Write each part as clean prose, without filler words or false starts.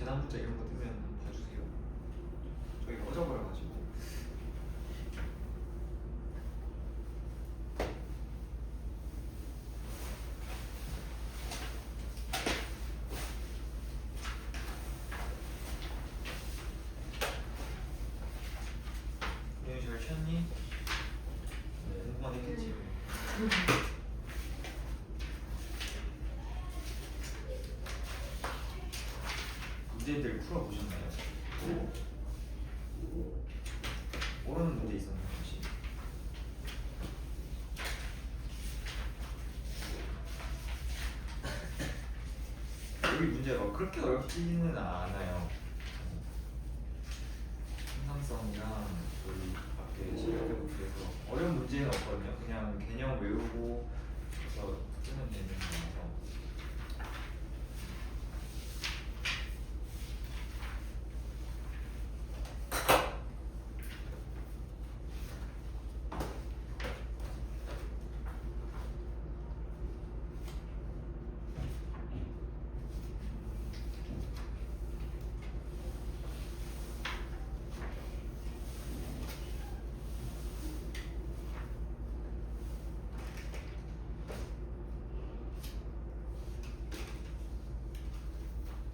대단문자 이런 거 뜨면 봐주세요. 저희 꺼져버려가지고. 잘 쉬었니? 공부만 했겠지. 문제들 풀어보셨나요? 모르는 문제 있었나요 혹시? 여기 문제가 그렇게 어렵지는 않아요. 상상성이랑 저희 밖에 실력해보기에서 어려운 문제는 없거든요. 그냥 개념 외우고 그래서 쓰면 되는 거라서.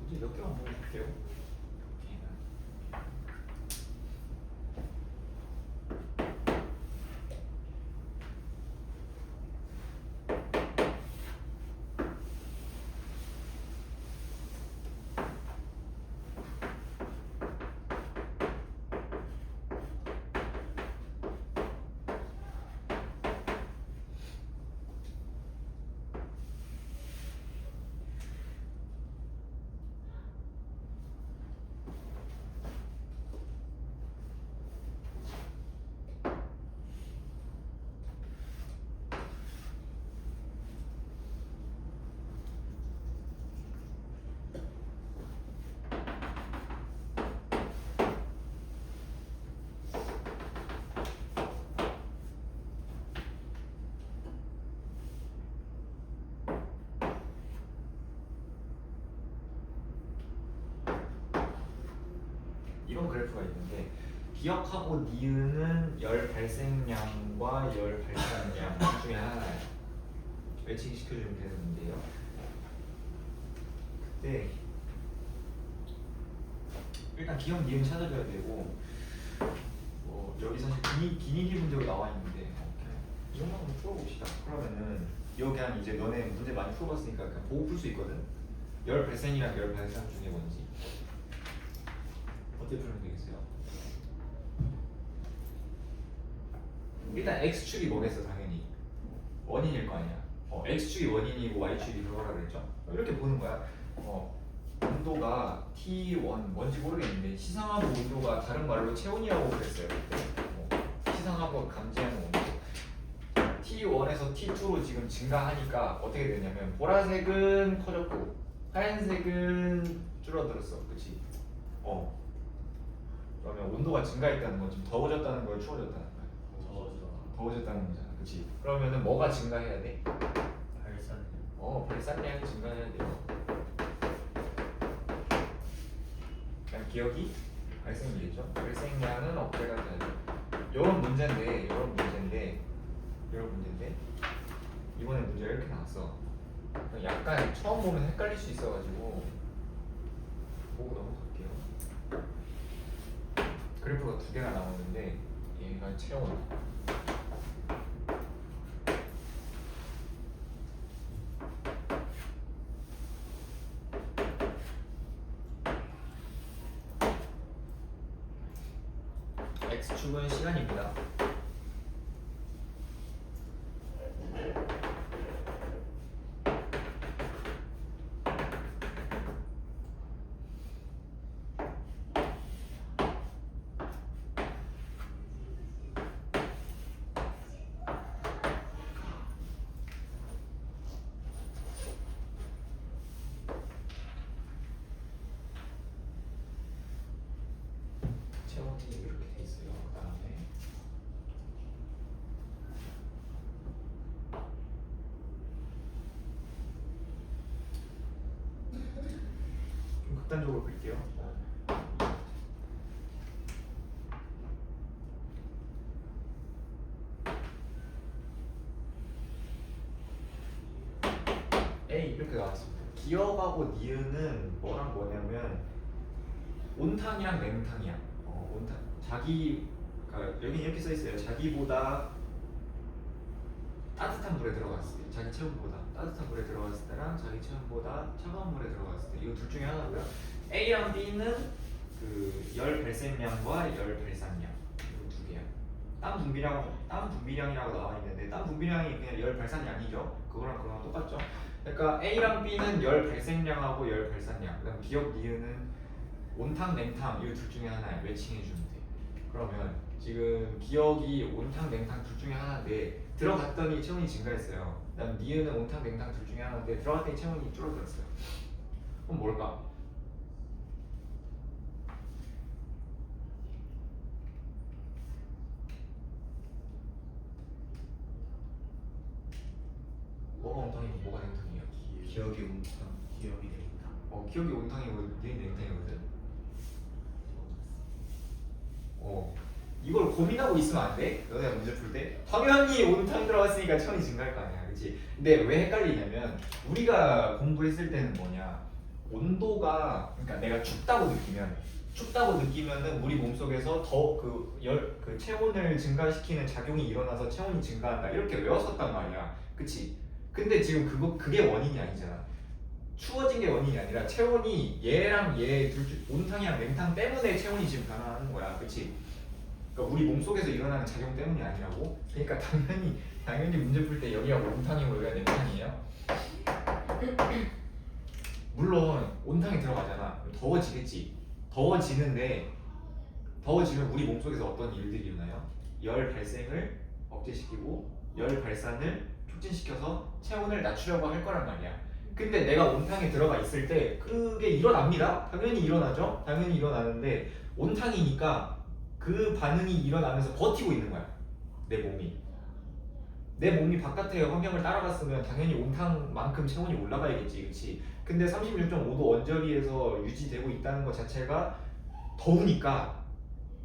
문제 몇 개만 보고 볼게요. 이런 그래프가 있는데 기억하고 니은은 열 발생량과 열 발산량 중에 하나예요. 외치기 시켜주면 되는 문제예요. 그때 일단 기억 니은 찾아줘야 되고 여기 사실 기니기 문제로 나와 있는데 이것만 한번 풀어봅시다. 그러면은 이거 그냥 이제 너네 문제 많이 풀어봤으니까 그냥 보고 풀 수 있거든. 열 발생이랑 열 발산 중에 뭔지 어떻게 풀면 되겠어요? 일단 x축이 뭐겠어? 당연히 원인일 거 아니야. x축이 원인이고 y축이 그거라 그랬죠? 이렇게 보는 거야. 온도가 T1 뭔지 모르겠는데 시상하부 온도가 다른 말로 체온이라고 그랬어요. 시상하부 감지하는 온도 T1에서 T2로 지금 증가하니까 어떻게 되냐면 보라색은 커졌고 하얀색은 줄어들었어. 그치? 그러면 온도가 증가했다는 건 좀 더워졌다는 거야, 추워졌다는 거야? 더워졌다는 거잖아. 그치? 그러면은 뭐가 증가해야 돼? 발산량이 증가해야 돼요. 그냥 기억이 발생이겠죠? 발생량은 억제가 돼야죠. 이런 문제인데 이번에 문제가 이렇게 나왔어. 약간 처음 보면 헷갈릴 수 있어가지고 보고 넘어갈게요. 그래프가 두 개가 나오는데 얘가 체온 X축은 시간입니다. 체온이 이렇게 돼 있어요. 그 다음에 극단적으로 그릴게요. A 이렇게 나왔습니다. 기억하고 니은은 뭐랑 뭐냐면 온탕이랑 냉탕이야. 온탕. 자기 그러니까 여기 이렇게 써 있어요. 자기보다 따뜻한 물에 들어갔을 때, 자기 체온보다 따뜻한 물에 들어갔을 때랑 자기 체온보다 차가운 물에 들어갔을 때, 이거 둘 중에 하나고요. A랑 B는 그 열 발생량과 열 발산량 이거 두 개야. 땀 분비량이라고 나와 있는데 땀 분비량이 그냥 열 발산량이죠. 그거랑 똑같죠. 그러니까 A랑 B는 열 발생량하고 열 발산량. 그다음 기억 니은은 온탕 냉탕 이 둘 중에 하나야. 매칭해 주면 돼. 그러면 지금 기억이 온탕 냉탕 둘 중에 하나인데 들어갔더니 체온이 증가했어요. 그다음 니은은 온탕 냉탕 둘 중에 하나인데 들어갔더니 체온이 줄어들었어요. 그럼 뭘까? 뭐가 온탕이고 뭐가 냉탕이에요? 기억이 온탕, 기억이 냉탕. 기억이 온탕이고 니은이 냉탕이거든. 이걸 고민하고 있으면 안 돼? 너네가 문제 풀 때? 당연히 온탕 들어갔으니까 체온이 증가할 거 아니야, 그렇지? 근데 왜 헷갈리냐면 우리가 공부했을 때는 뭐냐? 온도가 그러니까 내가 춥다고 느끼면은 우리 몸속에서 더 그 체온을 증가시키는 작용이 일어나서 체온이 증가한다 이렇게 외웠었단 말이야, 그치? 근데 지금 그게 원인이 아니잖아. 추워진 게 원인이 아니라 체온이 얘랑 얘 온탕이랑 냉탕 때문에 체온이 지금 변화하는 거야, 그치? 그러니까 우리 몸속에서 일어나는 작용 때문이 아니라고. 그러니까 당연히 문제 풀 때 여기가 온탕이고 여기가 냉탕이에요. 물론 온탕이 들어가잖아. 더워지겠지. 더워지면 우리 몸속에서 어떤 일들이 일어나요? 열 발생을 억제시키고 열 발산을 촉진시켜서 체온을 낮추려고 할 거란 말이야. 근데 내가 온탕에 들어가 있을 때 그게 일어납니다. 당연히 일어나죠. 당연히 일어나는데 온탕이니까 그 반응이 일어나면서 버티고 있는 거야. 내 몸이 바깥의 환경을 따라갔으면 당연히 온탕만큼 체온이 올라가야겠지, 그렇지? 근데 36.5도 원저리에서 유지되고 있다는 것 자체가 더우니까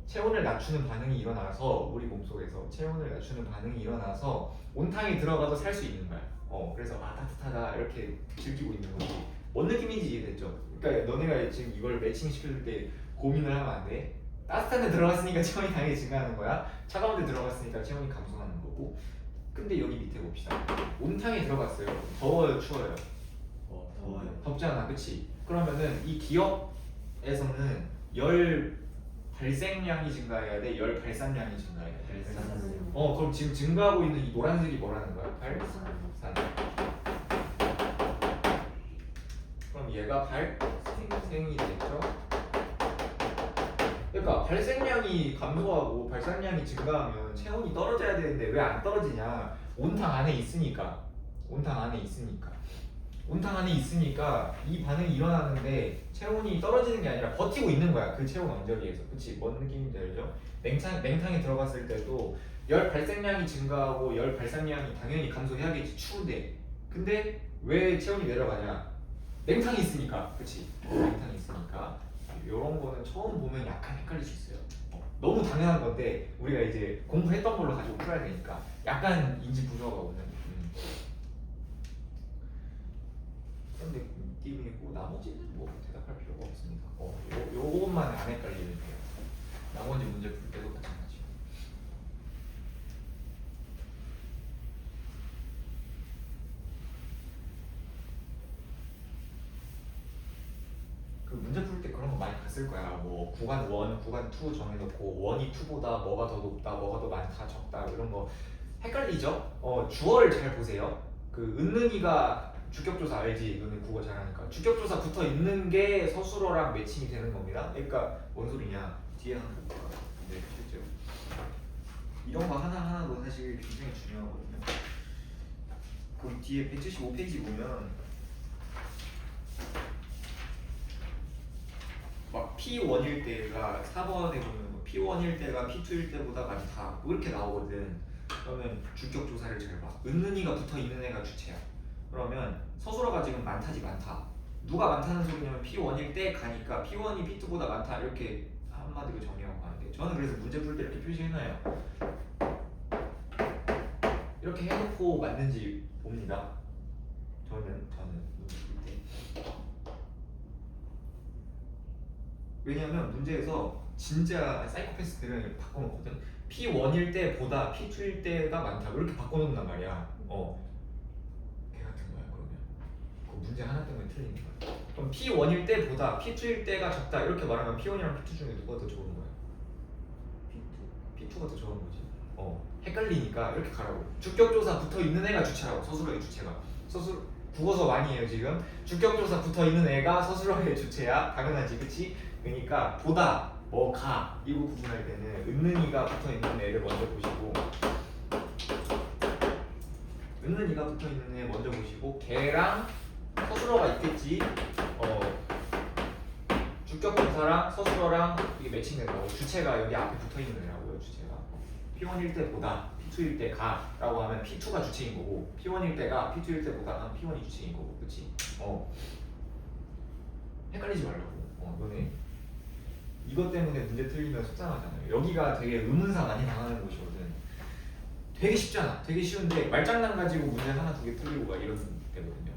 체온을 낮추는 반응이 일어나서 우리 몸속에서 체온을 낮추는 반응이 일어나서 온탕에 들어가도 살 수 있는 거야. 그래서 따뜻하다 이렇게 즐기고 있는 거지. 뭔 느낌인지 이해됐죠? 그러니까 너네가 지금 이걸 매칭시킬 때 고민을 하면 안 돼. 따뜻한 데 들어갔으니까 체온이 당연히 증가하는 거야. 차가운 데 들어갔으니까 체온이 감소하는 거고. 근데 여기 밑에 봅시다. 온탕에 들어갔어요. 더워요, 추워요? 더워요. 덥잖아, 그치? 그러면은 이 기업에서는 열 발생량이 증가해야 돼? 열 발산량이 증가해야 돼? 발산. 그럼 지금 증가하고 있는 이 노란색이 뭐라는 거야? 발산. 그럼 얘가 발생이 되겠죠? 그러니까 발생량이 감소하고 발산량이 증가하면 체온이 떨어져야 되는데 왜 안 떨어지냐? 온탕 안에 있으니까. 온탕 안에 있으니까 이 반응이 일어나는데 체온이 떨어지는 게 아니라 버티고 있는 거야. 그 체온 언저리에서. 그치? 뭔 느낌인지 알죠? 냉탕에 들어갔을 때도 열 발생량이 증가하고 열 발산량이 당연히 감소해야겠지. 추운데. 근데 왜 체온이 내려가냐? 냉탕이 있으니까. 그치? 냉탕이 있으니까. 이런 거는 처음 보면 약간 헷갈릴 수 있어요. 너무 당연한 건데 우리가 이제 공부했던 걸로 가지고 풀어야 되니까 약간 인지 부조화가 오는. 그런데 느낌이고 나머지는 뭐 대답할 필요가 없습니다. 요것만 안 헷갈리면 돼요. 나머지 문제 풀 때도 마찬가지고. 그 문제 풀 때 그런 거 많이 봤을 거야. 뭐 구간 1, 구간 2 정해놓고 1이 2보다 뭐가 더 높다, 뭐가 더 많다, 적다 이런 거 헷갈리죠? 주어를 잘 보세요. 그 은능이가 주격조사 알지? 너네 국어 잘하니까 주격조사 붙어 있는 게 서술어랑 매칭이 되는 겁니다. 그러니까 뭔 소리냐? 뒤에 하나 볼까? 네, 실제로 이런 거 하나하나도 사실 굉장히 중요하거든요. 그 뒤에 175페이지 보면 막 P1일 때가 4번에 보면 P1일 때가 P2일 때보다 많다 뭐 이렇게 나오거든. 그러면 주격 조사를 잘 봐. 은는이가 붙어 있는 애가 주체야. 그러면 서술어가 지금 많다지 많다. 누가 많다는 소리냐면 P1일 때 가니까 P1이 P2보다 많다 이렇게 한마디로 정리하고 가는데 저는 그래서 문제 풀 때 이렇게 표시해놔요. 이렇게 해놓고 맞는지 봅니다. 저는 문제 풀 때. 왜냐면 문제에서 진짜 사이코패스들은 이렇게 바꿔놓거든. P1일 때보다 P2일 때가 많다 이렇게 바꿔놓는단 말이야. 개 같은 거야 그러면. 그 문제 하나 때문에 틀리는 거야. 그럼 P1일 때보다 P2일 때가 적다 이렇게 말하면 P1이랑 P2 중에 누가 더 좋은 거야? P2가 더 좋은 거지. 헷갈리니까 이렇게 가라고. 주격조사 붙어 있는 애가 주체라고. 서술어의 주체가. 국어서 많이 해요 지금. 주격조사 붙어 있는 애가 서술어의 주체야. 당연하지, 그치? 그러니까 보다, 가 이거 구분할 때는 은는이가 붙어 있는 애를 먼저 보시고, 은는이가 붙어 있는 애 먼저 보시고, 걔랑 서술어가 있겠지. 주격동사랑 서술어랑 이게 매칭된다고. 주체가 여기 앞에 붙어 있는 애라고요. 주체가 P1일 때보다 P2일 때 가라고 하면 P2가 주체인 거고, P1일 때가 P2일 때보다 P1이 주체인 거고, 그치? 헷갈리지 말라고. 너네 이것 때문에 문제 틀리면 속상하잖아요. 여기가 되게 의문사 많이 당하는 곳이거든. 되게 쉽잖아. 되게 쉬운데 말장난 가지고 문제 하나 두 개 틀리고 막 이런 데거든요.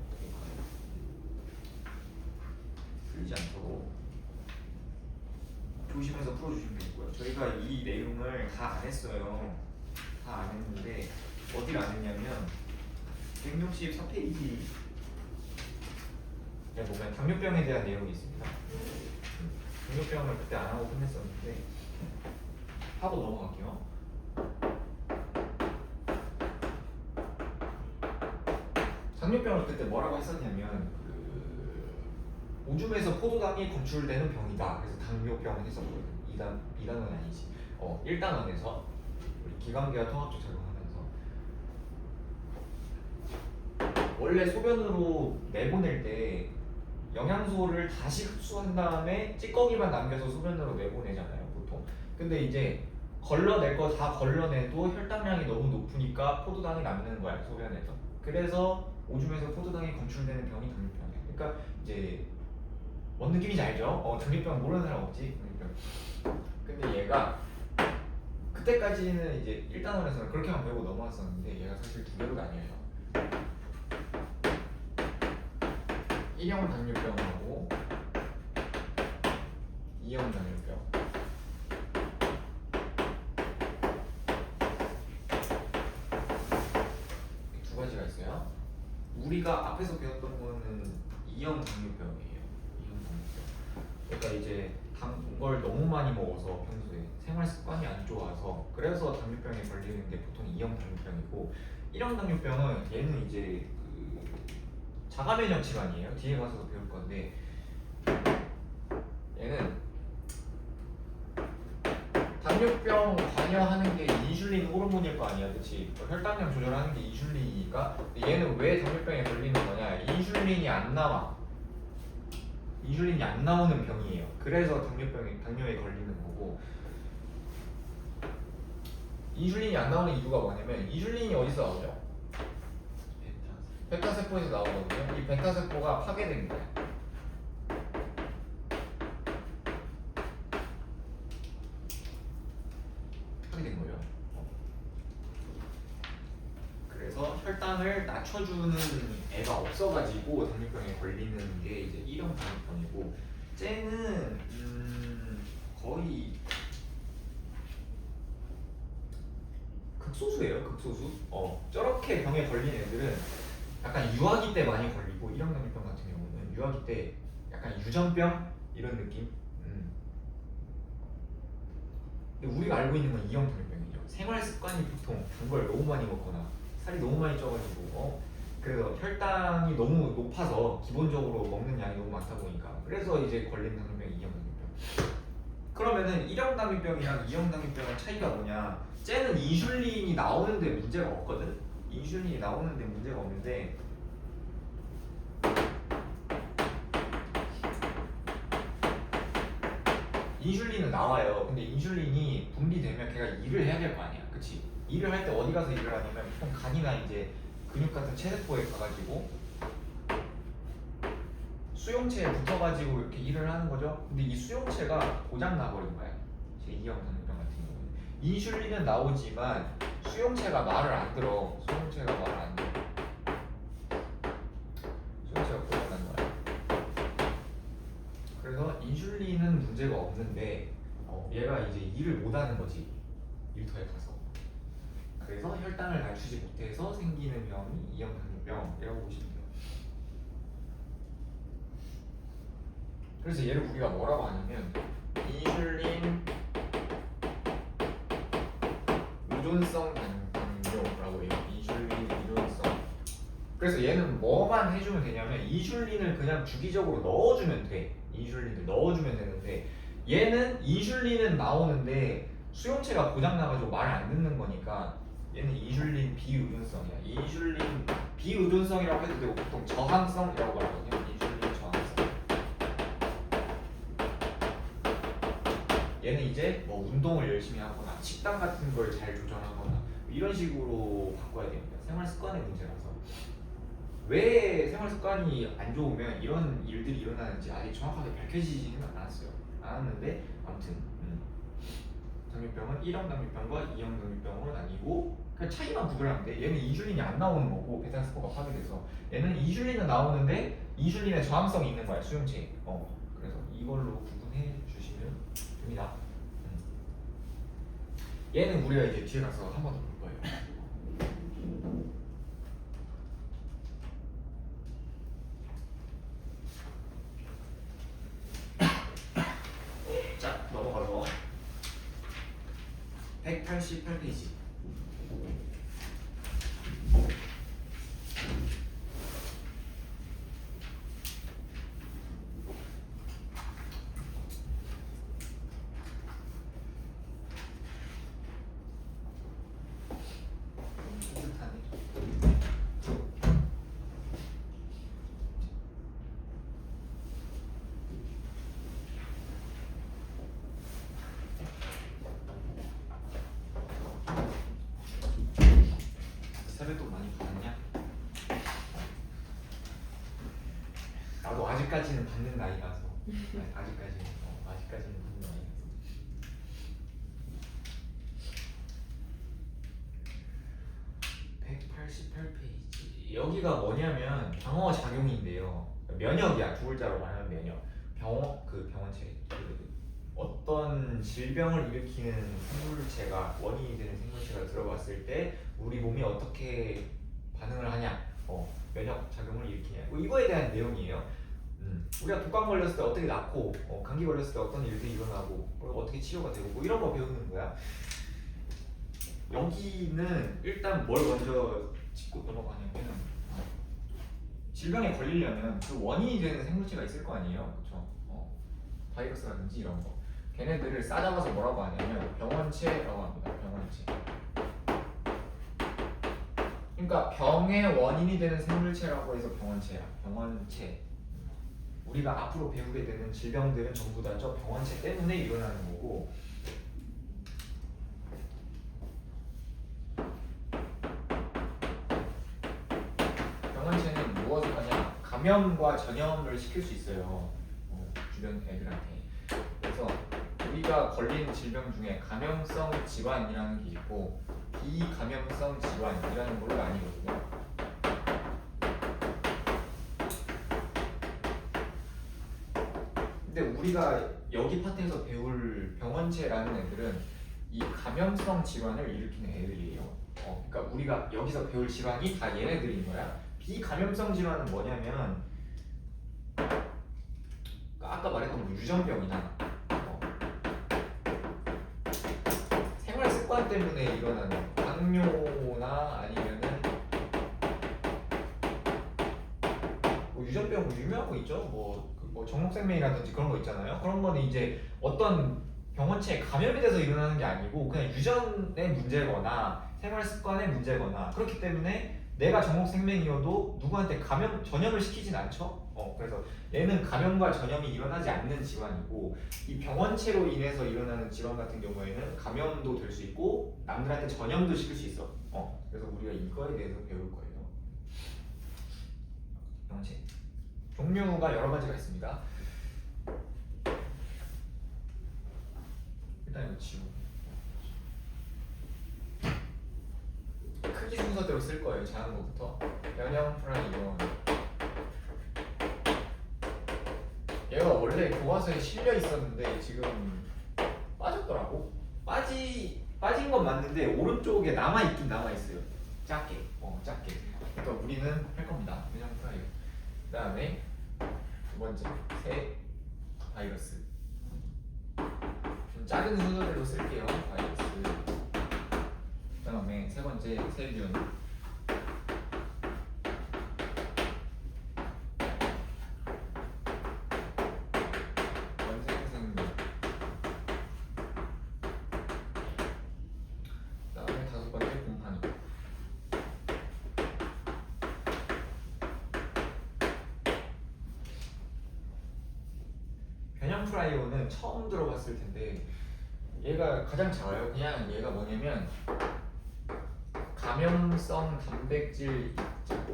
틀리지 않도록 조심해서 풀어주시면 되고요. 저희가 이 내용을 다 안 했어요. 다 안 했는데 어딜 안 했냐면 164페이지에 보면 당뇨병에 대한 내용이 있습니다. 당뇨병을 그때 안 하고 끝냈었는데 하고 넘어갈게요. 당뇨병을 그때 뭐라고 했었냐면 오줌에서 포도당이 검출되는 병이다. 그래서 당뇨병을 했었거든요. 2단은 아니지. 1단원에서 우리 기관계와 통합적 작용하면서 원래 소변으로 내보낼 때 영양소를 다시 흡수한 다음에 찌꺼기만 남겨서 소변으로 내보내잖아요, 보통. 근데 이제 걸러낼 거 다 걸러내도 혈당량이 너무 높으니까 포도당이 남는 거야, 소변에서. 그래서 오줌에서 포도당이 검출되는 병이 당뇨병이야. 그러니까 이제 뭔 느낌인지 알죠? 당뇨병 모르는 사람 없지? 당뇨병. 근데 얘가 그때까지는 이제 1단원에서는 그렇게만 배우고 넘어왔었는데 얘가 사실 두 개로 나뉘어요. 1형 당뇨병하고 2형 당뇨병. 두 가지가 있어요. 우리가 앞에서 배웠던 거는 2형 당뇨병이에요. 2형 당뇨병. 그러니까 이제 단 걸 너무 많이 먹어서 평소에 생활 습관이 안 좋아서 그래서 당뇨병에 걸리는 게 보통 2형 당뇨병이고 1형 당뇨병은 얘는 이제 자가 면역 질환이에요. 뒤에 가서도 배울 건데 얘는 당뇨병 관여하는 게 인슐린 호르몬일 거 아니야, 그렇지? 혈당량 조절하는 게 인슐린이니까. 얘는 왜 당뇨병에 걸리는 거냐? 인슐린이 안 나와. 인슐린이 안 나오는 병이에요. 그래서 당뇨에 걸리는 거고. 인슐린이 안 나오는 이유가 뭐냐면 인슐린이 어디서 나오죠? 베타세포에서 나오거든요. 이 베타세포가 파괴된 거야. 파괴된 거예요. 그래서 혈당을 낮춰주는 애가 없어가지고 당뇨병에 걸리는 게 이제 1형 당뇨병이고, 쟤는 거의 극소수예요. 극소수. 저렇게 병에 걸린 애들은 약간 유아기 때 많이 걸리고, 1형 당뇨병 같은 경우는 유아기 때 약간 유전병 이런 느낌. 근데 우리가 알고 있는 건 2형 당뇨병이죠. 생활 습관이 보통 단 걸 너무 많이 먹거나 살이 너무 많이 쪄가지고 그래서 혈당이 너무 높아서 기본적으로 먹는 양이 너무 많다 보니까 그래서 이제 걸린 당뇨병이 2형 당뇨병. 그러면은 1형 당뇨병이랑 2형 당뇨병의 차이가 뭐냐? 쟤는 인슐린이 나오는데 문제가 없거든. 인슐린이 나오는데 문제가 없는데 인슐린은 나와요. 근데 인슐린이 분비되면 걔가 일을 해야 될 거 아니야, 그치? 일을 할 때 어디 가서 일을 하냐면 보통 간이나 이제 근육 같은 체세포에 가가지고 수용체에 붙어가지고 이렇게 일을 하는 거죠. 근데 이 수용체가 고장 나버린 거야. 제2형 당뇨병 같은 경우는 인슐린은 나오지만 수용체가 말을 안 들어. 수용체가 말을 안 들어. 수용체가 고장 난 거야. 그래서 인슐린은 문제가 없는데 얘가 이제 일을 못 하는 거지. 일터에 가서. 그래서 혈당을 낮추지 못해서 생기는 병이 2형 당뇨병이라고 보시면 돼요. 그래서 얘를 우리가 뭐라고 하냐면 인슐린 의존성 당뇨라고 해요. 인슐린 의존성. 그래서 얘는 뭐만 해주면 되냐면 인슐린을 그냥 주기적으로 넣어주면 돼. 인슐린을 넣어주면 되는데 얘는 인슐린은 나오는데 수용체가 고장나가지고 말 안 듣는 거니까 얘는 인슐린 비의존성이야. 인슐린 비의존성이라고 해도 되고 보통 저항성이라고 말하거든요. 인슐린 저항성. 얘는 이제 뭐 운동을 열심히 하거나 식단 같은 걸 잘 조절하거나 이런 식으로 바꿔야 됩니다. 생활 습관의 문제라서. 왜 생활 습관이 안 좋으면 이런 일들이 일어나는지 아직 정확하게 밝혀지지는 않았는데 아무튼 당뇨병은 1형 당뇨병과 2형 당뇨병으로 나뉘고 그냥 차이만 구별하면 돼. 얘는 인슐린이 안 나오는 거고 베타스코가 파괴돼서 얘는 인슐린은 나오는데 인슐린의 저항성이 있는 거야 수용체에. 그래서 이걸로 구분해 주시면 됩니다. 얘는 우리가 이제 뒤에 가서 한 번 더 볼 거예요. 자, 넘어가서 188페이지. 세뱃돈 많이 받았냐? 나도 아직까지는 받는 나이라서 아직까지는 받는 나이라서 188페이지 여기가 뭐냐면 방어 작용인데요. 면역이야. 두 글자로 말하면 면역. 병원체 어떤 질병을 일으키는 생물체가 원인이 되는 생물체가 들어갔을 때 우리 몸이 어떻게 반응을 하냐, 면역 작용을 일으키냐, 이거에 대한 내용이에요. 우리가 독감 걸렸을 때 어떻게 낫고, 감기 걸렸을 때 어떤 일들이 일어나고, 어떻게 치료가 되고, 이런 거 배우는 거야. 여기는 일단 뭘 먼저 짚고 넘어가냐면 질병에 걸리려면 그 원인이 되는 생물체가 있을 거 아니에요, 그렇죠? 바이러스라든지 이런 거. 걔네들을 싸잡아서 뭐라고 하냐면 병원체라고 합니다. 병원체. 그러니까 병의 원인이 되는 생물체라고 해서 병원체야. 병원체. 우리가 앞으로 배우게 되는 질병들은 전부 다 저 병원체 때문에 일어나는 거고. 병원체는 무엇을 하냐? 감염과 전염을 시킬 수 있어요. 주변 애들한테. 그래서 우리가 걸린 질병 중에 감염성 질환이라는 게 있고 비감염성 질환이라는 걸로 나뉘거든요. 근데 우리가 여기 파트에서 배울 병원체라는 애들은 이 감염성 질환을 일으키는 애들이에요. 그러니까 우리가 여기서 배울 질환이 다 얘네들인 거야. 비감염성 질환은 뭐냐면 아까 말했던 뭐 유전병이나 생활 습관 때문에 일어나는 당뇨나 아니면은 뭐 유전병 유명한 거 있죠. 뭐 정목생명이라든지 그런 거 있잖아요. 그런 거는 이제 어떤 병원체에 감염이 돼서 일어나는 게 아니고 그냥 유전의 문제거나 생활 습관의 문제거나 그렇기 때문에 내가 정목생명이어도 누구한테 전염을 시키진 않죠. 그래서 얘는 감염과 전염이 일어나지 않는 질환이고 이 병원체로 인해서 일어나는 질환 같은 경우에는 감염도 될 수 있고 남들한테 전염도 시킬 수 있어. 그래서 우리가 이거에 대해서 배울 거예요. 병원체. 종류가 여러 가지가 있습니다. 일단 이거 지우고 크기 순서대로 쓸 거예요. 작은 거부터. 변형 프라이온. 얘가 원래 교과서에 실려 있었는데 지금 빠졌더라고. 빠진 건 맞는데 오른쪽에 남아 있긴 남아 있어요. 작게. 작게. 그러니까 우리는 할 겁니다. 변형 프라이온. 그다음에 두 번째 새 바이러스. 좀 작은 순서대로 쓸게요. 바이러스. 그다음에 세 번째 세균. 원생생물. 그다음에 다섯 번째 곰팡이. 변형 프라이오는 처음 들어봤을 텐데 얘가 가장 작아요. 그냥 얘가 뭐냐면 감염성 단백질 입자.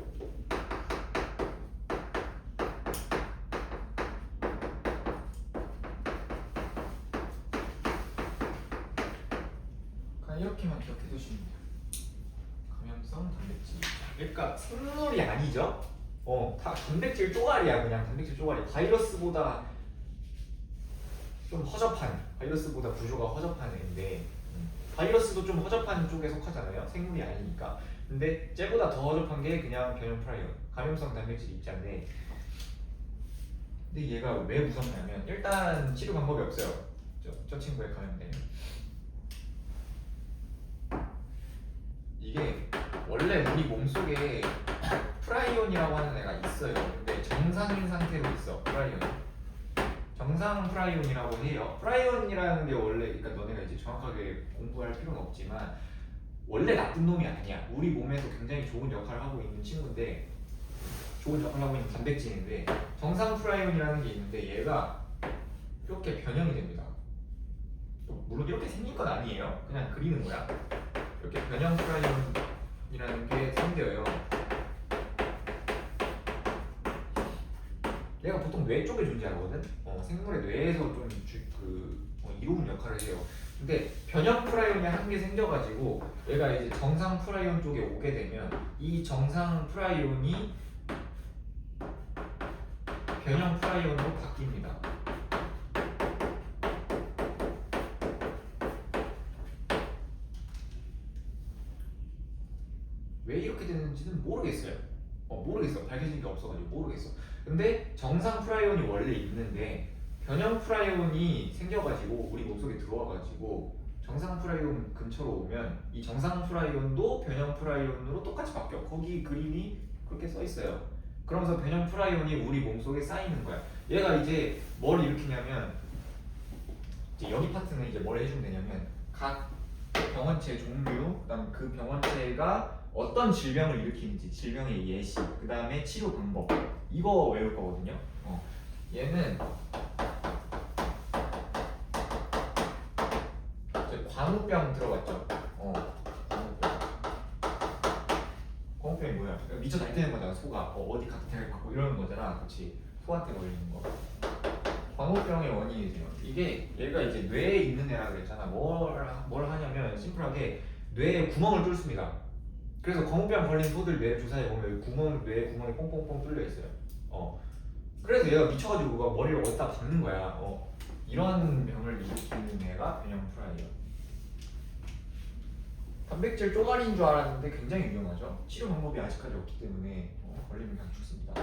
그냥 이렇게만 기억해 두시면 돼요. 감염성 단백질 입자. 그러니까 생물이 아니죠? 다 단백질 쪼가리야. 그냥 단백질 쪼가리. 바이러스보다 좀 허접한, 바이러스보다 구조가 허접한 애인데 바이러스도 좀 허접한 쪽에 속하잖아요. 생물이 아니니까. 근데 쟤보다 더 허접한 게 그냥 변형 프라이온, 감염성 단백질 입자인데, 근데 얘가 왜 무섭냐면 일단 치료 방법이 없어요. 저 친구에 감염되면 이게 원래 우리 몸속에 프라이온이라고 하는 애가 있어요. 근데 정상인 상태로 있어. 프라이온. 정상 프라이온이라고 해요. 프라이온이라는 게 원래, 그러니까 너네가 이제 정확하게 공부할 필요는 없지만 원래 나쁜 놈이 아니야. 우리 몸에서 굉장히 좋은 역할을 하고 있는 친구인데, 좋은 역할을 하고 있는 단백질인데, 정상 프라이온이라는 게 있는데 얘가 이렇게 변형이 됩니다. 물론 이렇게 생긴 건 아니에요. 그냥 그리는 거야. 이렇게 변형 프라이온이라는 게 생겨요. 얘가 보통 뇌 쪽에 존재하거든. 생물의 뇌에서 좀 이로운 역할을 해요. 근데 변형 프라이온이 한 개 생겨가지고 얘가 이제 정상 프라이온 쪽에 오게 되면 이 정상 프라이온이 변형 프라이온으로 바뀝니다. 왜 이렇게 되는지는 모르겠어요. 모르겠어. 밝혀진 게 없어가지고 모르겠어. 근데 정상 프라이온이 원래 있는데 변형 프라이온이 생겨가지고 우리 몸속에 들어와가지고 정상 프라이온 근처로 오면 이 정상 프라이온도 변형 프라이온으로 똑같이 바뀌어. 거기 그림이 그렇게 써 있어요. 그러면서 변형 프라이온이 우리 몸속에 쌓이는 거야. 얘가 이제 뭘 일으키냐면, 이제 여기 파트는 이제 뭘 해주면 되냐면 각 병원체 종류, 그다음 그 병원체가 어떤 질병을 일으키는지, 질병의 예시, 그 다음에 치료 방법, 이거 외울 거거든요. 얘는 광우병 들어봤죠? 광우병. 광우병이 뭐야? 미쳐 날뛰는 거잖아. 소가 어디 각택을 받고 이러는 거잖아. 그렇지? 소한테 걸리는 거. 광우병의 원인이죠. 이게 얘가 이제 뇌에 있는 애라 그랬잖아. 뭘 하냐면 심플하게 뇌에 구멍을 뚫습니다. 그래서 광우병 걸린 소들 뇌 조사해 보면 뇌 구멍이 뽕뽕뽕 뚫려 있어요. 그래서 얘가 미쳐가지고 머리를 어디다 박는 거야. 이런 병을 일으키는 애가 변형 프라이온. 단백질 쪼가리인 줄 알았는데 굉장히 위험하죠. 치료 방법이 아직까지 없기 때문에 걸리면 그냥 죽습니다.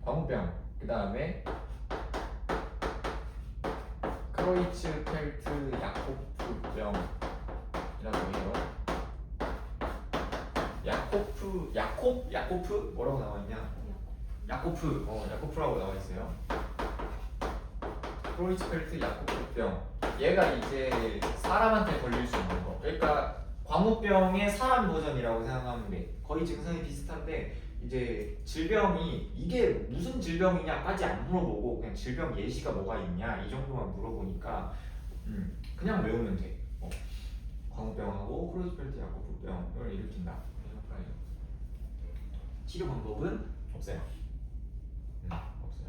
광우병, 그 다음에 크로이츠펠트 야코프병이라고 해요. 야코프 뭐라고 나와 있냐? 야코프라고 나와 있어요. 크로이츠펠트 야코프병. 얘가 이제 사람한테 걸릴 수 있는 거. 그러니까 광우병의 사람 버전이라고 생각하면 돼. 거의 증상이 비슷한데 이제 질병이 이게 무슨 질병이냐까지 안 물어보고 그냥 질병 예시가 뭐가 있냐 이 정도만 물어보니까 그냥 외우면 돼. 광우병하고 크로이츠펠트 야코프병을 일으킨다. 치료 방법은 없어요. 없어요.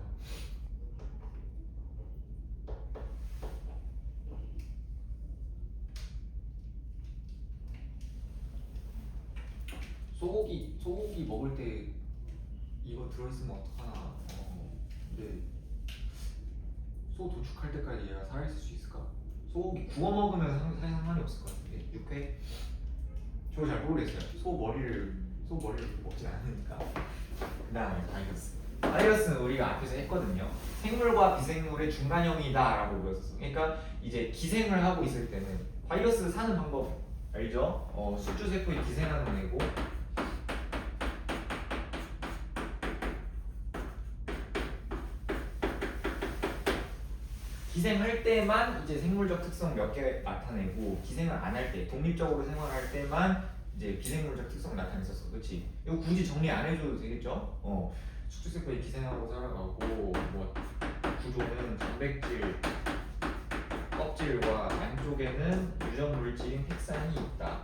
먹을 때 이거 들어있으면 어떡하나. 근데 소 도축할 때까지 얘가 살아있을 수 있을까? 소고기 구워 먹으면 상관이 없을 것 같은데 육회? 저 잘 모르겠어요. 소 머리를 먹진 않으니까. 그 다음에 바이러스. 바이러스는 우리가 앞에서 했거든요. 생물과 비생물의 중간형이다 라고 배웠었어. 그러니까 이제 기생을 하고 있을 때는 바이러스 사는 방법 알죠? 숙주세포에 기생하는 애고 기생할 때만 이제 생물적 특성 몇 개 나타내고 기생을 안 할 때 독립적으로 생활할 때만 이제 비생물적 특성을 나타냈었어. 그렇지? 이거 굳이 정리 안 해줘도 되겠죠? 숙주세포에 기생하고 살아가고 뭐 구조는 단백질 껍질과 안쪽에는 유전 물질인 핵산이 있다.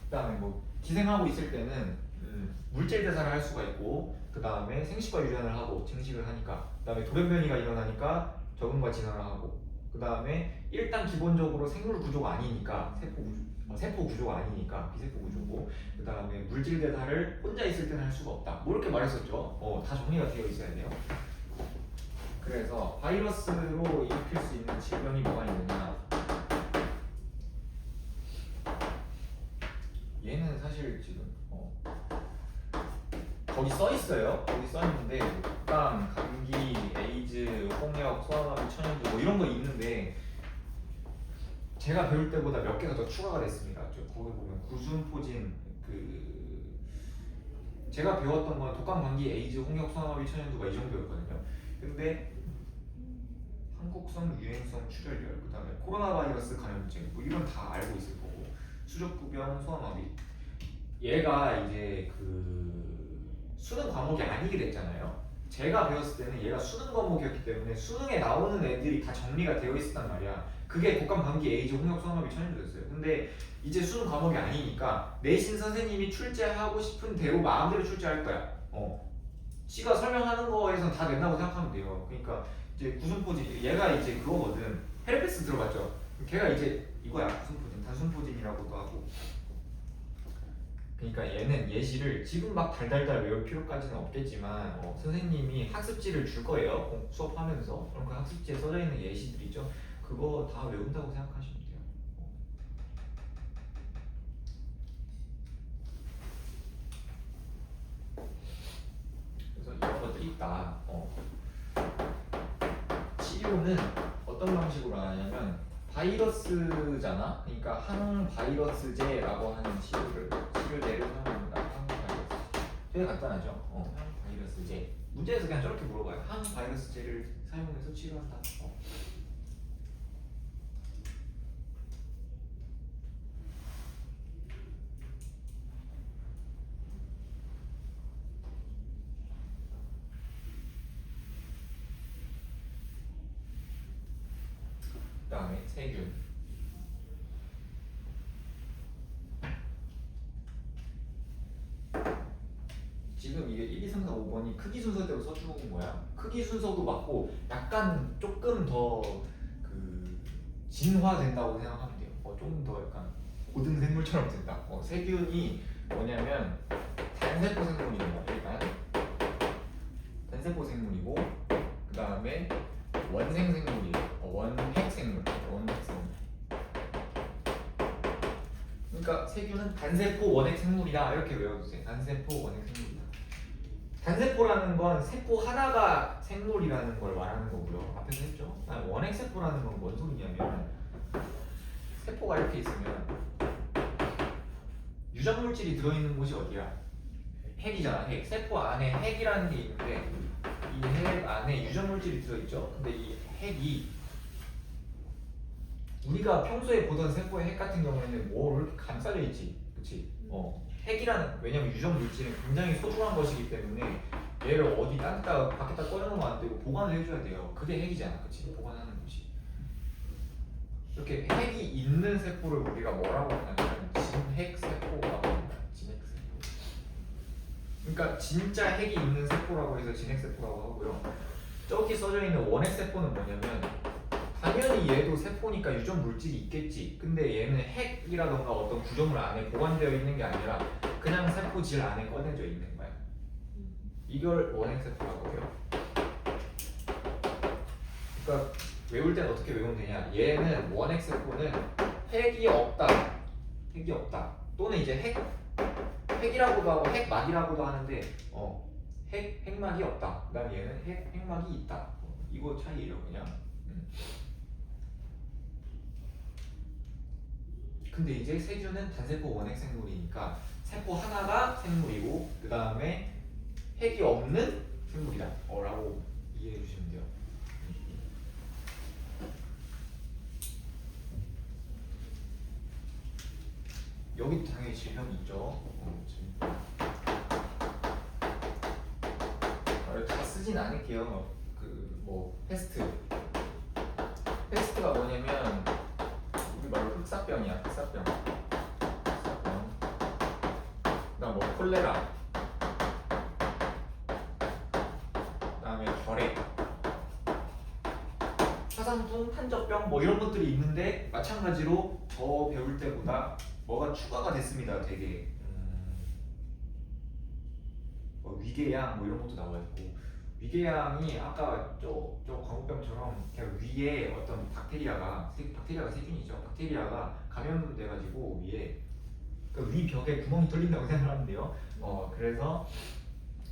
그다음에 뭐 기생하고 있을 때는 물질 대사를 할 수가 있고 그 다음에 생식과 유전을 하고 증식을 하니까 그 다음에 돌연변이가 일어나니까 적응과 진화를 하고 그 다음에 일단 기본적으로 생물 구조가 아니니까 세포 구조가 아니니까 비세포 구조고 그 다음에 물질 대사를 혼자 있을 때는 할 수가 없다. 뭐 이렇게 말했었죠. 다 정리가 되어 있어야 돼요. 그래서 바이러스로 일으킬 수 있는 질병이 뭐가 있느냐. 얘는 사실 지금 거기 써 있어요. 거기 써 있는데 독감, 감기, 에이즈, 홍역, 소아마비, 천연두 뭐 이런 거 있는데 제가 배울 때보다 몇 개가 더 추가가 됐습니다. 저 거기 보면 구순포진 제가 배웠던 건 독감, 감기, 에이즈, 홍역, 소아마비, 천연두가 이 정도였거든요. 근데 한국성, 유행성, 출혈열, 그다음에 코로나 바이러스 감염증 뭐 이런 다 알고 있을 거고 수족구병, 소아마비 얘가 이제 수능 과목이 아니게 됐잖아요. 제가 배웠을 때는 얘가 수능 과목이었기 때문에 수능에 나오는 애들이 다 정리가 되어 있었단 말이야. 그게 독감, 감기, 에이즈, 홍역, 소아마비, 천연두였어요. 근데 이제 수능 과목이 아니니까 내신 선생님이 출제하고 싶은 대로 마음대로 출제할 거야. 씨가 설명하는 거에선 다 된다고 생각하면 돼요. 그러니까 이제 구순포진 얘가 이제 그거거든. 헤르페스 들어봤죠? 걔가 이제 이거야. 구순포진, 단순포진이라고도 하고. 그러니까 얘는 예시를 지금 막 달달달 외울 필요까지는 없겠지만 선생님이 학습지를 줄 거예요. 수업하면서. 그럼 그 학습지에 써져 있는 예시들 있죠. 그거 다 외운다고 생각하시면 돼요. 그래서 이런 것들이 있다. 치료는 어떤 방식으로 하냐면 바이러스잖아. 그러니까 항바이러스제라고 하는 치료제를 사용합니다. 항바이러스. 되게 간단하죠. 항바이러스제. 문제에서 그냥 저렇게 물어봐요. 항바이러스제를 사용해서 치료한다. 그 다음에 세균. 지금 이게 1, 2, 3, 4, 5번이 크기 순서대로 써주는 거야. 크기 순서도 맞고 약간 조금 더 진화된다고 생각하면 돼요. 조금 더 약간 고등 생물처럼 된다. 세균이 뭐냐면 단세포 생물이에요. 일단 단세포 생물이고 그 다음에 원생 생물이에요. 원핵 생물. 그러니까 세균은 단세포 원핵 생물이다 이렇게 외워주세요. 단세포 원핵 생물이다. 단세포라는 건 세포 하나가 생물이라는 걸 말하는 거고요. 앞에서 했죠. 원핵 세포라는 건 뭔 소리냐면 세포가 이렇게 있으면 유전 물질이 들어있는 곳이 어디야? 핵이잖아. 핵. 세포 안에 핵이라는 게 있는데 이 핵 안에 유전 물질이 들어있죠. 근데 이 핵이 우리가 평소에 보던 세포의 핵 같은 경우에는 뭐 이렇게 감싸져 있지, 그렇지? 핵이라는 왜냐면 유전 물질은 굉장히 소중한 것이기 때문에 얘를 어디 딴데다 밖에다 꺼내놓으면 안 되고 보관을 해줘야 돼요. 그게 핵이잖아, 그렇지? 보관하는 것이. 이렇게 핵이 있는 세포를 우리가 뭐라고 하냐면 진핵 세포라고 합니다. 진핵 세포. 그러니까 진짜 핵이 있는 세포라고 해서 진핵 세포라고 하고요. 저기 써져 있는 원핵 세포는 뭐냐면 당연히 얘도 세포니까 유전 물질이 있겠지. 근데 얘는 핵이라던가 어떤 구조물 안에 보관되어 있는 게 아니라 그냥 세포 질 안에 꺼내져 있는 거야. 이걸 원핵 세포라고 해요. 그러니까 외울 땐 어떻게 외우면 되냐? 얘는 원핵 세포는 핵이 없다. 핵이 없다. 또는 이제 핵이라고도 하고 핵막이라고도 하는데 핵막이 없다. 그다음 얘는 핵막이 있다. 이거 차이예요, 그냥. 근데 이제 세균은 단세포 원핵 생물이니까 세포 하나가 생물이고 그 다음에 핵이 없는 생물이다 라고 이해해 주시면 돼요. 여기도 당연히 질병이 있죠. 다 쓰진 않을게요. 페스트가 뭐냐면 우리 말로 흑사병이야. 흑사병. 그다음 뭐 콜레라. 그다음에 결핵. 화상풍, 탄저병 뭐 이런 것들이 있는데 마찬가지로 저 배울 때보다 뭐가 추가가 됐습니다. 되게 뭐 위궤양 뭐 이런 것도 나와 있고 위궤양이 아까 저 광우병처럼 그냥 위에 어떤 박테리아가 세균이죠. 박테리아가 감염돼가지고 위에 그 위 벽에 구멍이 뚫린다고 생각하면 돼요. 그래서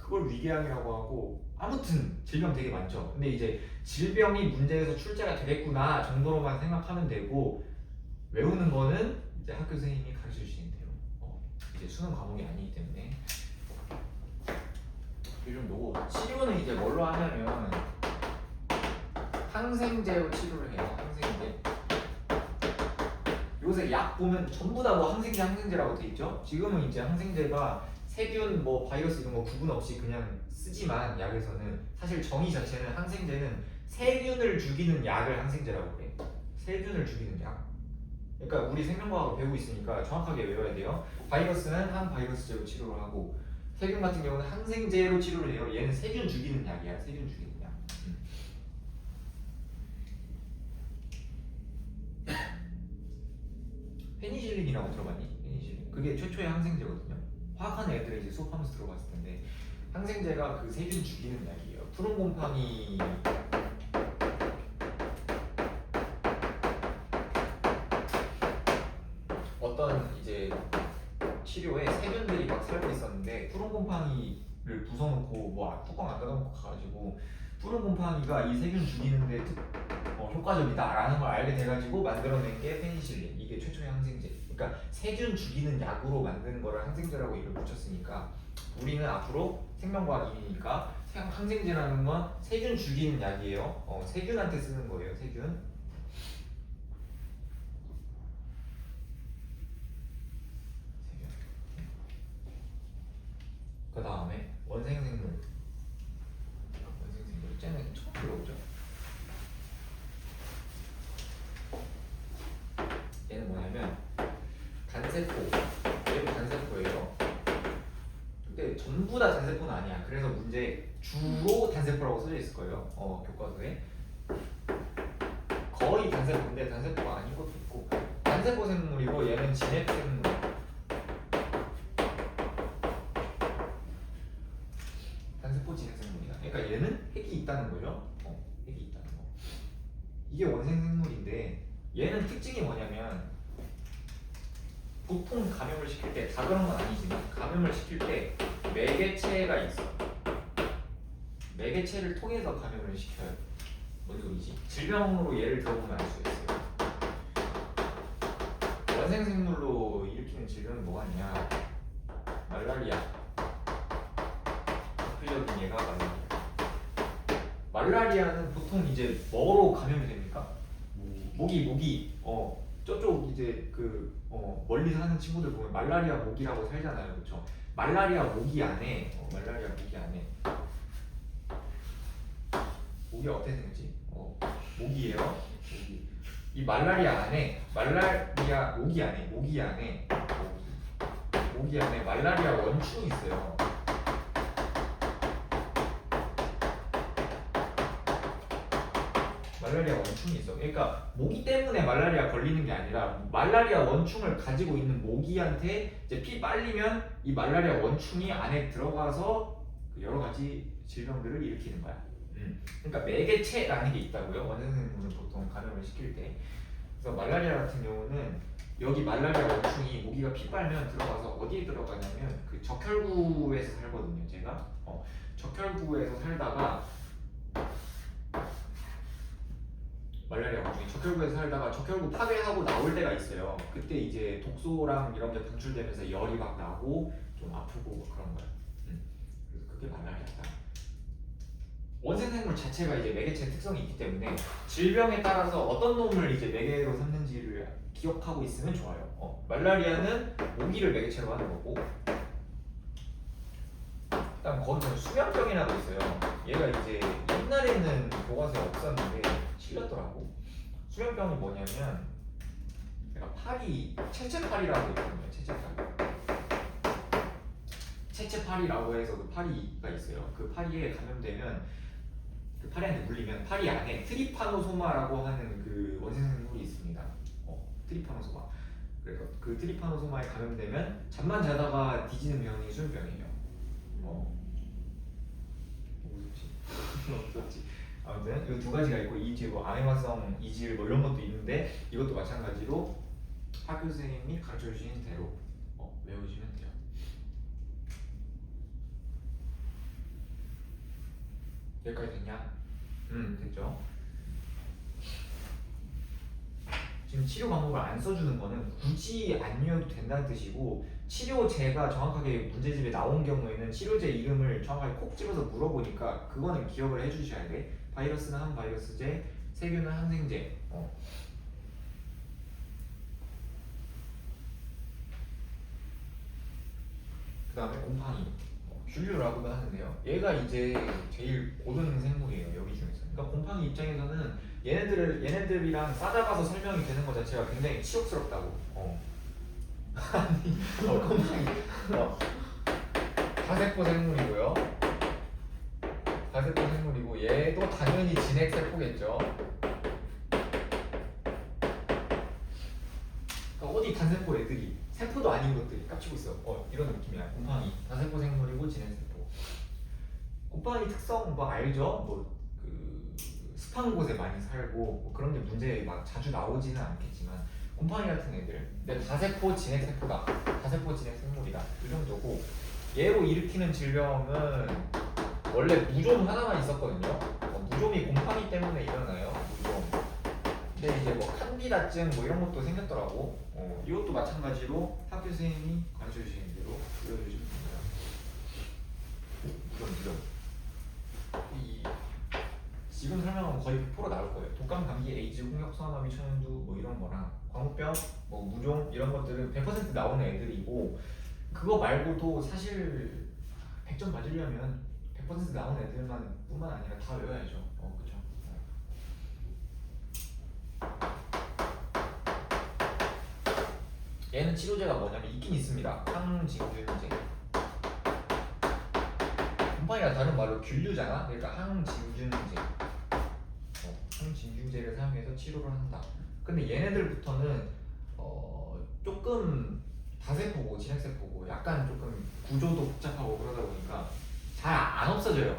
그걸 위궤양이라고 하고 아무튼 질병 되게 많죠. 근데 이제 질병이 문제에서 출제가 되겠구나 정도로만 생각하면 되고 외우는 거는 이제 학교 선생님이 가르쳐 주시면 돼요. 이제 수능 과목이 아니기 때문에. 좀 노고 치료는 이제 뭘로 하냐면 항생제로 치료를 해요. 항생제. 요새 약 보면 전부 다 뭐 항생제라고 돼 있죠. 지금은 이제 항생제가 세균 뭐 바이러스 이런 거 구분 없이 그냥 쓰지만 약에서는 사실 정의 자체는 항생제는 세균을 죽이는 약을 항생제라고 그래. 세균을 죽이는 약. 그러니까 우리 생명과학을 배우고 있으니까 정확하게 외워야 돼요. 바이러스는 항바이러스제로 치료를 하고 세균 같은 경우는 항생제로 치료를 해요. 얘는 세균 죽이는 약이야. 세균 죽이는 약. 페니실린이라고 들어봤니? 페니실린. 그게 최초의 항생제거든요. 화학하는 애들은 이제 수업하면서 들어봤을 텐데 항생제가 그 세균 죽이는 약이에요. 푸른 곰팡이 어떤 이제 치료에 세균들이 막 살고 있었는데 푸른 곰팡이를 부숴놓고 뭐 뚜껑 안 닫아놓고 가가지고 푸른 곰팡이가 이 세균 죽이는데 효과적이다라는 걸 알게 돼가지고 만들어낸 게 페니실린. 이게 최초의 항생제. 그러니까 세균 죽이는 약으로 만든 거를 항생제라고 이름 붙였으니까 우리는 앞으로 생명과학이니까 항생제라는 건 세균 죽이는 약이에요. 세균한테 쓰는 거예요. 세균. 그 다음에 원생생물. 쟤는 처음 들어오죠. 얘는 뭐냐면 단세포. 얘도 단세포예요. 근데 전부 다 단세포는 아니야. 그래서 문제 주로 단세포라고 써져 있을 거예요. 교과서에. 거의 단세포인데 단세포가 아닌 것도 있고. 단세포 생물이고 얘는 진핵 생물이야. 단세포 진핵 생물이야. 그러니까 얘는 핵이 있다는 거죠. 핵이 있다는 거. 이게 원생생물인데 얘는 특징이 뭐냐면 보통 감염을 시킬 때 다 그런 건 아니지만 감염을 시킬 때 매개체가 있어. 매개체를 통해서 감염을 시켜요. 뭔 소리지? 질병으로 예를 들어보면 알 수 있어요. 원생생물로 일으키는 질병이 뭐가 있냐? 말라리아. 대표적인 예가 말라리아. 말라리아는 보통 이제 뭐로 감염이 됩니까? 모기. 저쪽 이제 멀리 사는 친구들 보면 말라리아 모기라고 살잖아요, 그렇죠? 말라리아 모기 안에 모기가 어떻게 생겼지? 모기예요. 모기. 이 말라리아 안에 모기 안에 말라리아 원충이 있어요. 말라리아 원충이 있어. 그러니까 모기 때문에 말라리아 걸리는 게 아니라 말라리아 원충을 가지고 있는 모기한테 이제 피 빨리면 이 말라리아 원충이 안에 들어가서 그 여러 가지 질병들을 일으키는 거야. 그러니까 매개체라는 게 있다고요. 원생생물은 보통 감염을 시킬 때. 그래서 말라리아 같은 경우는 여기 말라리아 원충이 모기가 피 빨면 들어가서 어디에 들어가냐면 그 적혈구에서 살거든요. 제가 적혈구에서 살다가 말라리아 원충이 적혈구에서 살다가 적혈구 파괴하고 나올 때가 있어요. 그때 이제 독소랑 이런 게 방출되면서 열이 막 나고 좀 아프고 그런 거야. 그래서 그게 말라리아다. 원생생물 자체가 이제 매개체 특성이 있기 때문에 질병에 따라서 어떤 놈을 이제 매개로 삼는지를 기억하고 있으면 좋아요. 말라리아는 모기를 매개체로 하는 거고, 그다음 거기서 수면병이라고 있어요. 얘가 이제 옛날에는 교과서에 없었는데 실렸더라고. 수면병이 뭐냐면 얘가 파리, 채채파리라고 있거든요. 채채파리라고 해서 그 파리가 있어요. 그 파리에 감염되면 그 파리한테 물리면 파리 안에 트리파노소마라고 하는 그 원생생물이 있습니다. 트리파노소마. 그래서 그 트리파노소마에 감염되면 잠만 자다가 뒤지는 병이 수면병이에요. 무섭지. 아무튼 이 두 가지가 있고 이 뒤에 뭐 아메바성 이질 뭐 이런 것도 있는데 이것도 마찬가지로 학교 선생님이 가르쳐 주신 대로 외우시면 돼요. 여기까지 됐냐? 됐죠. 지금 치료 방법을 안 써주는 거는 굳이 안 외워도 된다는 뜻이고, 치료제가 정확하게 문제집에 나온 경우에는 치료제 이름을 정확하게 콕 집어서 물어보니까 그거는 기억을 해주셔야 돼. 바이러스는 항바이러스제, 세균은 항생제. 그 다음에 곰팡이, 균류라고도 하는데요. 얘가 이제 제일 고등 생물이에요, 여기 중에서. 그러니까 곰팡이 입장에서는 얘네들이랑 싸잡아서 설명이 되는 것 자체가 굉장히 치욕스럽다고. 아니, 곰팡이. 다세포 생물이고요. 다세포 생물이고 얘도 당연히 진핵세포겠죠. 그러니까 어디 단세포 애들이 세포도 아닌 것들이 깝치고 있어. 이런 느낌이야. 곰팡이 다세포 생물이고 진핵세포. 곰팡이 특성 뭐 알죠? 뭐 그 습한 곳에 많이 살고 뭐 그런 게 문제 막 자주 나오지는 않겠지만 곰팡이 같은 애들. 근데 다세포 진핵세포다. 다세포 진핵생물이다. 이 정도고. 얘로 일으키는 질병은 원래 무좀 하나만 있었거든요. 무좀이 곰팡이 때문에 일어나요. 무좀. 근데 이제 뭐 칸디다증 뭐 이런 것도 생겼더라고. 이것도 마찬가지로 학교 선생님이 가르쳐 주시는 대로 외워주시면 됩니다. 무좀. 지금 설명하면 거의 100% 나올 거예요. 독감, 감기, 에이즈, 홍역, 소아마비, 천연두 뭐 이런 거랑 광우병, 뭐 무좀 이런 것들은 100% 나오는 애들이고, 그거 말고도 사실 100점 맞으려면 100% 나오는 애들만 뿐만 아니라 다 외워야죠. 그쵸? 얘는 치료제가 뭐냐면 있긴 있습니다. 항진균제. 곰팡이가 다른 말로 균류잖아. 그러니까 항진균제. 항진균제를 사용해서 치료를 한다. 근데 얘네들부터는 조금 다세포고 진핵세포고 약간 조금 구조도 복잡하고 그러다 보니까 잘 안 없어져요.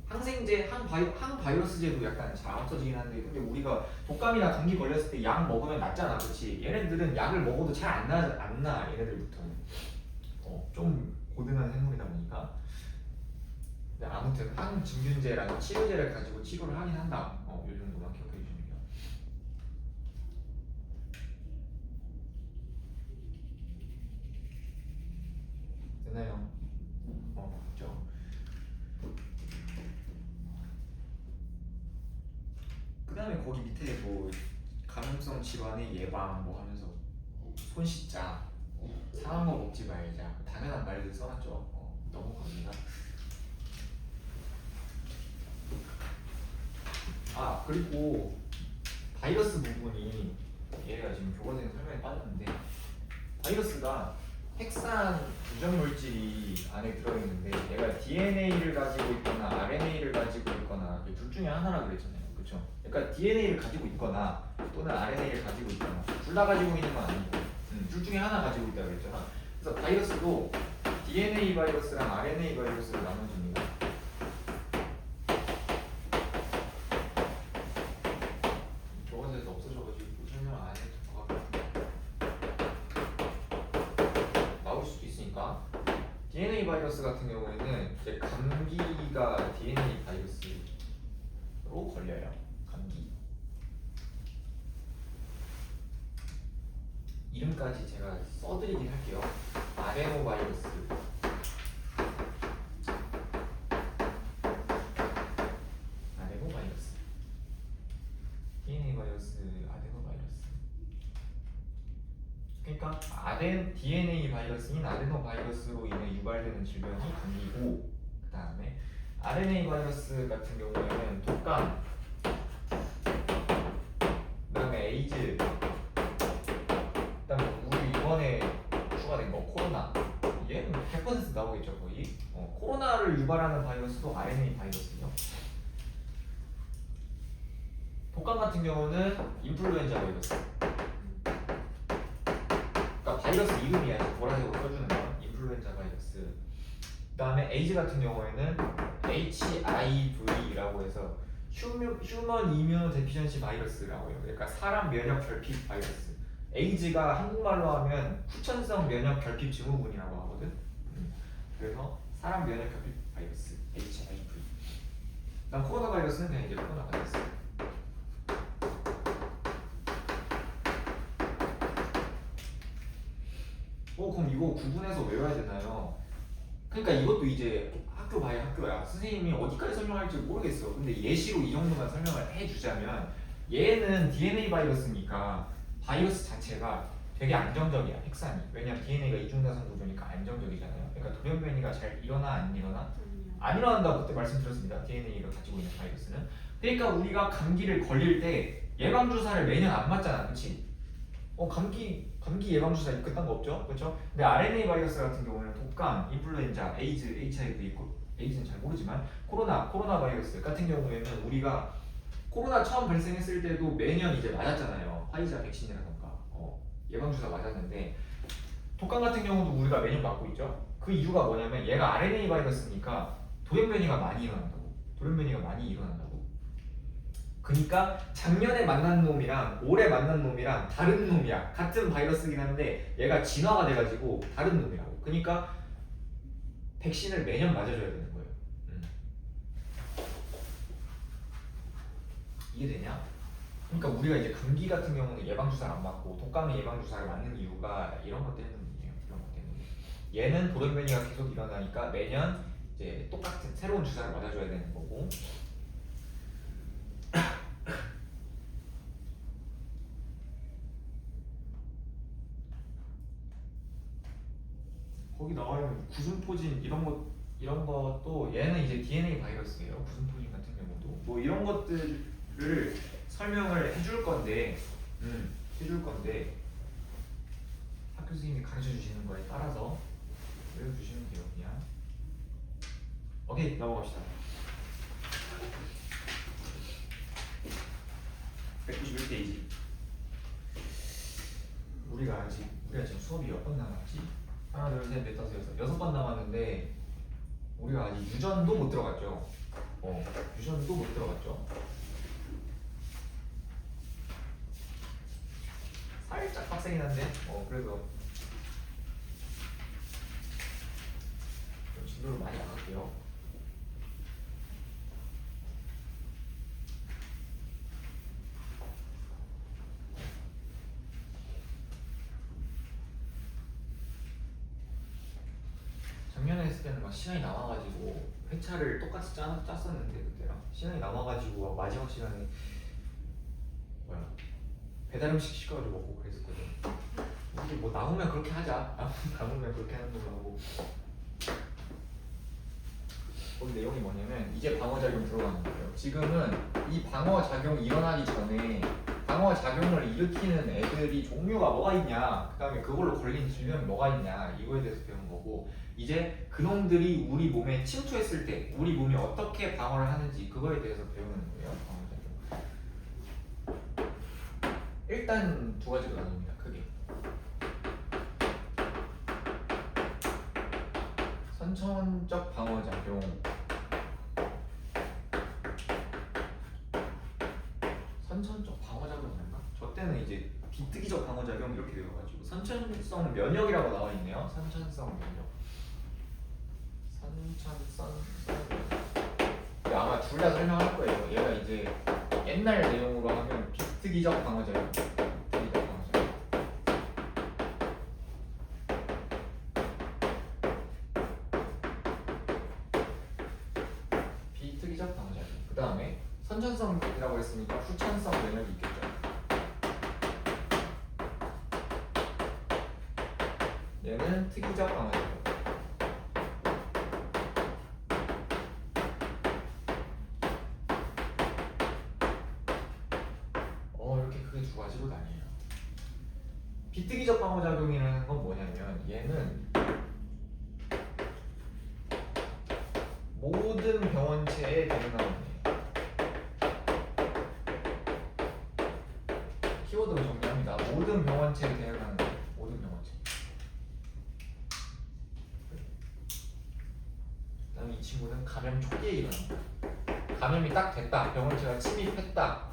항생제, 항바이러스제도 약간 잘 안 없어지긴 한데, 근데 우리가 독감이나 감기 걸렸을 때 약 먹으면 낫잖아, 그렇지? 얘네들은 약을 먹어도 잘 안 나. 얘네들부터는 좀 고등한 생물이다 보니까. 근데 아무튼 항진균제라는 치료제를 가지고 치료를 하긴 한다. 이 정도만 기억해 주시면 돼요. 됐나요? 그렇죠. 그 다음에 거기 밑에 뭐 감염성 질환의 예방 뭐 하면서 손 씻자, 상한 거 먹지 말자, 당연한 말들 써놨죠. 넘어갑니다. 그리고 바이러스 부분이 얘가 지금 교과서에 설명에 빠졌는데, 바이러스가 핵산 유전 물질이 안에 들어있는데 얘가 DNA를 가지고 있거나 RNA를 가지고 있거나 둘 중에 하나라 그랬잖아요. 그렇죠? 그러니까 DNA를 가지고 있거나 또는 RNA를 가지고 있거나 둘 다 가지고 있는 건 아니고 둘 중에 하나 가지고 있다고 그랬잖아. 그래서 바이러스도 DNA 바이러스랑 RNA 바이러스로 나눠집니다. 저번에도 없어져가지고 설명 안 해도 될 것 같고 나올 수도 있으니까. DNA 바이러스 같은 경우에는 이제 감기가 DNA 바이러스로 걸려요. 감기. 이름까지 제가 써드리긴 할게요. 아데노바이러스. 아데노바이러스. DNA 바이러스, 아데노바이러스. 그러니까 DNA 바이러스인 아데노바이러스로 인해 유발되는 질병이 감기고, 그 다음에 RNA 바이러스 같은 경우에는 독감, 그 다음에 에이즈, 그 다음에 우리 이번에 추가된 거 코로나. 얘는 100% 나오겠죠 거의. 코로나를 유발하는 바이러스도 RNA 바이러스죠. 독감 같은 경우는 인플루엔자 바이러스. 그러니까 바이러스 이름이야. 보라색으로 써주는 건 인플루엔자 바이러스. 그 다음에 에이즈 같은 경우에는 HIV라고 해서 휴먼 이뮤노 데피션시 바이러스라고 해요. 그러니까 사람 면역 결핍 바이러스. 에이즈가 한국말로 하면 후천성 면역 결핍 증후군이라고 하거든. 그래서 사람 면역 결핍 바이러스 HIV. 난 코로나 바이러스는 그냥 이제 코로나 바이러스. 그럼 이거 구분해서 외워야 되나요? 그러니까 이것도 이제 학교 바이 학교야. 선생님이 어디까지 설명할지 모르겠어. 근데 예시로 이 정도만 설명을 해주자면 얘는 DNA 바이러스니까 바이러스 자체가 되게 안정적이야. 핵산이. 왜냐면 DNA가 이중다선 구조니까 안정적이잖아요. 그러니까 돌연변이가 잘 일어나 안 일어나? 안 일어난다고 그때 말씀드렸습니다. DNA를 가지고 있는 바이러스는. 그러니까 우리가 감기를 걸릴 때 예방주사를 매년 안 맞잖아. 그치? 감기 예방주사 그딴 거 없죠? 그렇죠? 근데 RNA 바이러스 같은 경우는 독감, 인플루엔자, 에이즈, HIV 있고 에이즈는 잘 모르지만 코로나 바이러스 같은 경우에는 우리가 코로나 처음 발생했을 때도 매년 이제 맞았잖아요. 화이자 백신이라던가 예방주사 맞았는데 독감 같은 경우도 우리가 매년 맞고 있죠. 그 이유가 뭐냐면 얘가 RNA 바이러스니까 돌연변이가 많이 일어난다고. 그러니까 작년에 만난 놈이랑 올해 만난 놈이랑 다른 놈이야. 같은 바이러스긴 한데 얘가 진화가 돼가지고 다른 놈이라고. 그러니까 백신을 매년 맞아줘야 되는 거예요. 이해되냐? 그러니까 우리가 이제 감기 같은 경우는 예방주사를 안 맞고 독감의 예방주사를 맞는 이유가 이런 것 때문이에요. 이런 것 때문에. 얘는 돌연변이가 계속 일어나니까 매년 이제 똑같은 새로운 주사를 맞아줘야 되는 거고. 거기 나와 있는 구순포진 이런 것도 얘는 이제 DNA 바이러스예요. 구순포진 같은 경우도 뭐 이런 것들을 설명을 해줄 건데 학교 선생님이 가르쳐 주시는 거에 따라서 외워주시면 돼요. 그냥. 오케이, 넘어갑시다. 191페이지. 우리가 지금 수업이 몇 번 남았지? 하나, 둘, 셋, 넷, 다섯, 여섯 번 남았는데 우리가 아직 유전도 못 들어갔죠. 유전도 못 들어갔죠. 살짝 빡세긴 한데 그래도 좀 진도를 많이 나갈게요. 작년에 했을 때는 막 시간이 남아가지고 회차를 똑같이 짰었는데 그때랑 시간이 남아가지고 마지막 시간에 배달 음식 시켜가지고 먹고 그랬었거든. 우리 뭐 남으면 그렇게 하자. 남으면 그렇게 하는 걸로 하고. 거기 내용이 뭐냐면 이제 방어작용 들어가는 거예요. 지금은 이 방어작용이 일어나기 전에 방어작용을 일으키는 애들이 종류가 뭐가 있냐, 그 다음에 그걸로 걸린 질병이 뭐가 있냐, 이거에 대해서 배운 거고, 이제 그놈들이 우리 몸에 침투했을 때 우리 몸이 어떻게 방어를 하는지 그거에 대해서 배우는 거예요. 방어작용. 일단 두 가지로 나뉩니다. 크게. 선천적 방어작용. 선천적 방어작용이었나? 저 때는 이제 비특이적 방어작용 이렇게 되어가지고 선천성 면역이라고 나와 있네요. 선천성 면역. 선천성 면역. 아마 둘 다 설명할 거예요. 얘가 이제 옛날 내용으로 하면 비특이적 방어작용. 비특이적 방어작용. 비특이적 방어작용. 그 다음에 선천성이라고 했으니까 후천성 면역이 있겠죠. 얘는 특이적 방어작용. 이렇게 크게 두 가지로 나뉘어요. 비특이적 방어작용이라는 건 뭐냐면 얘는 모든 병원체에 대응하는 거예요. 키워드로 정리합니다. 모든 병원체에 대응하는 거예요. 모든 병원체. 그다음에 이 친구는 감염 초기에 일어납니다. 감염이 딱 됐다. 병원체가 침입했다.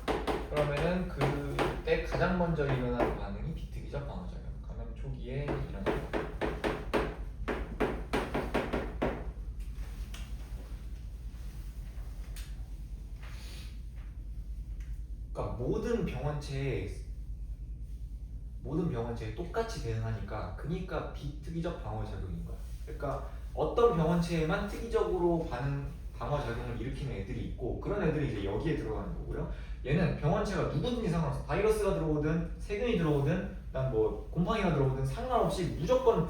그러면은 그때 가장 먼저 일어나는 반응이 비특이적 방어작용. 감염 초기에 일어납니다. 그러니까 모든 병원체에 똑같이 대응하니까 그러니까 비특이적 방어작용인 거야. 그러니까 어떤 병원체에만 특이적으로 방어작용을 일으키는 애들이 있고 그런 애들이 이제 여기에 들어가는 거고요. 얘는 병원체가 누구든지 상관없어. 바이러스가 들어오든 세균이 들어오든 난 뭐 곰팡이가 들어오든 상관없이 무조건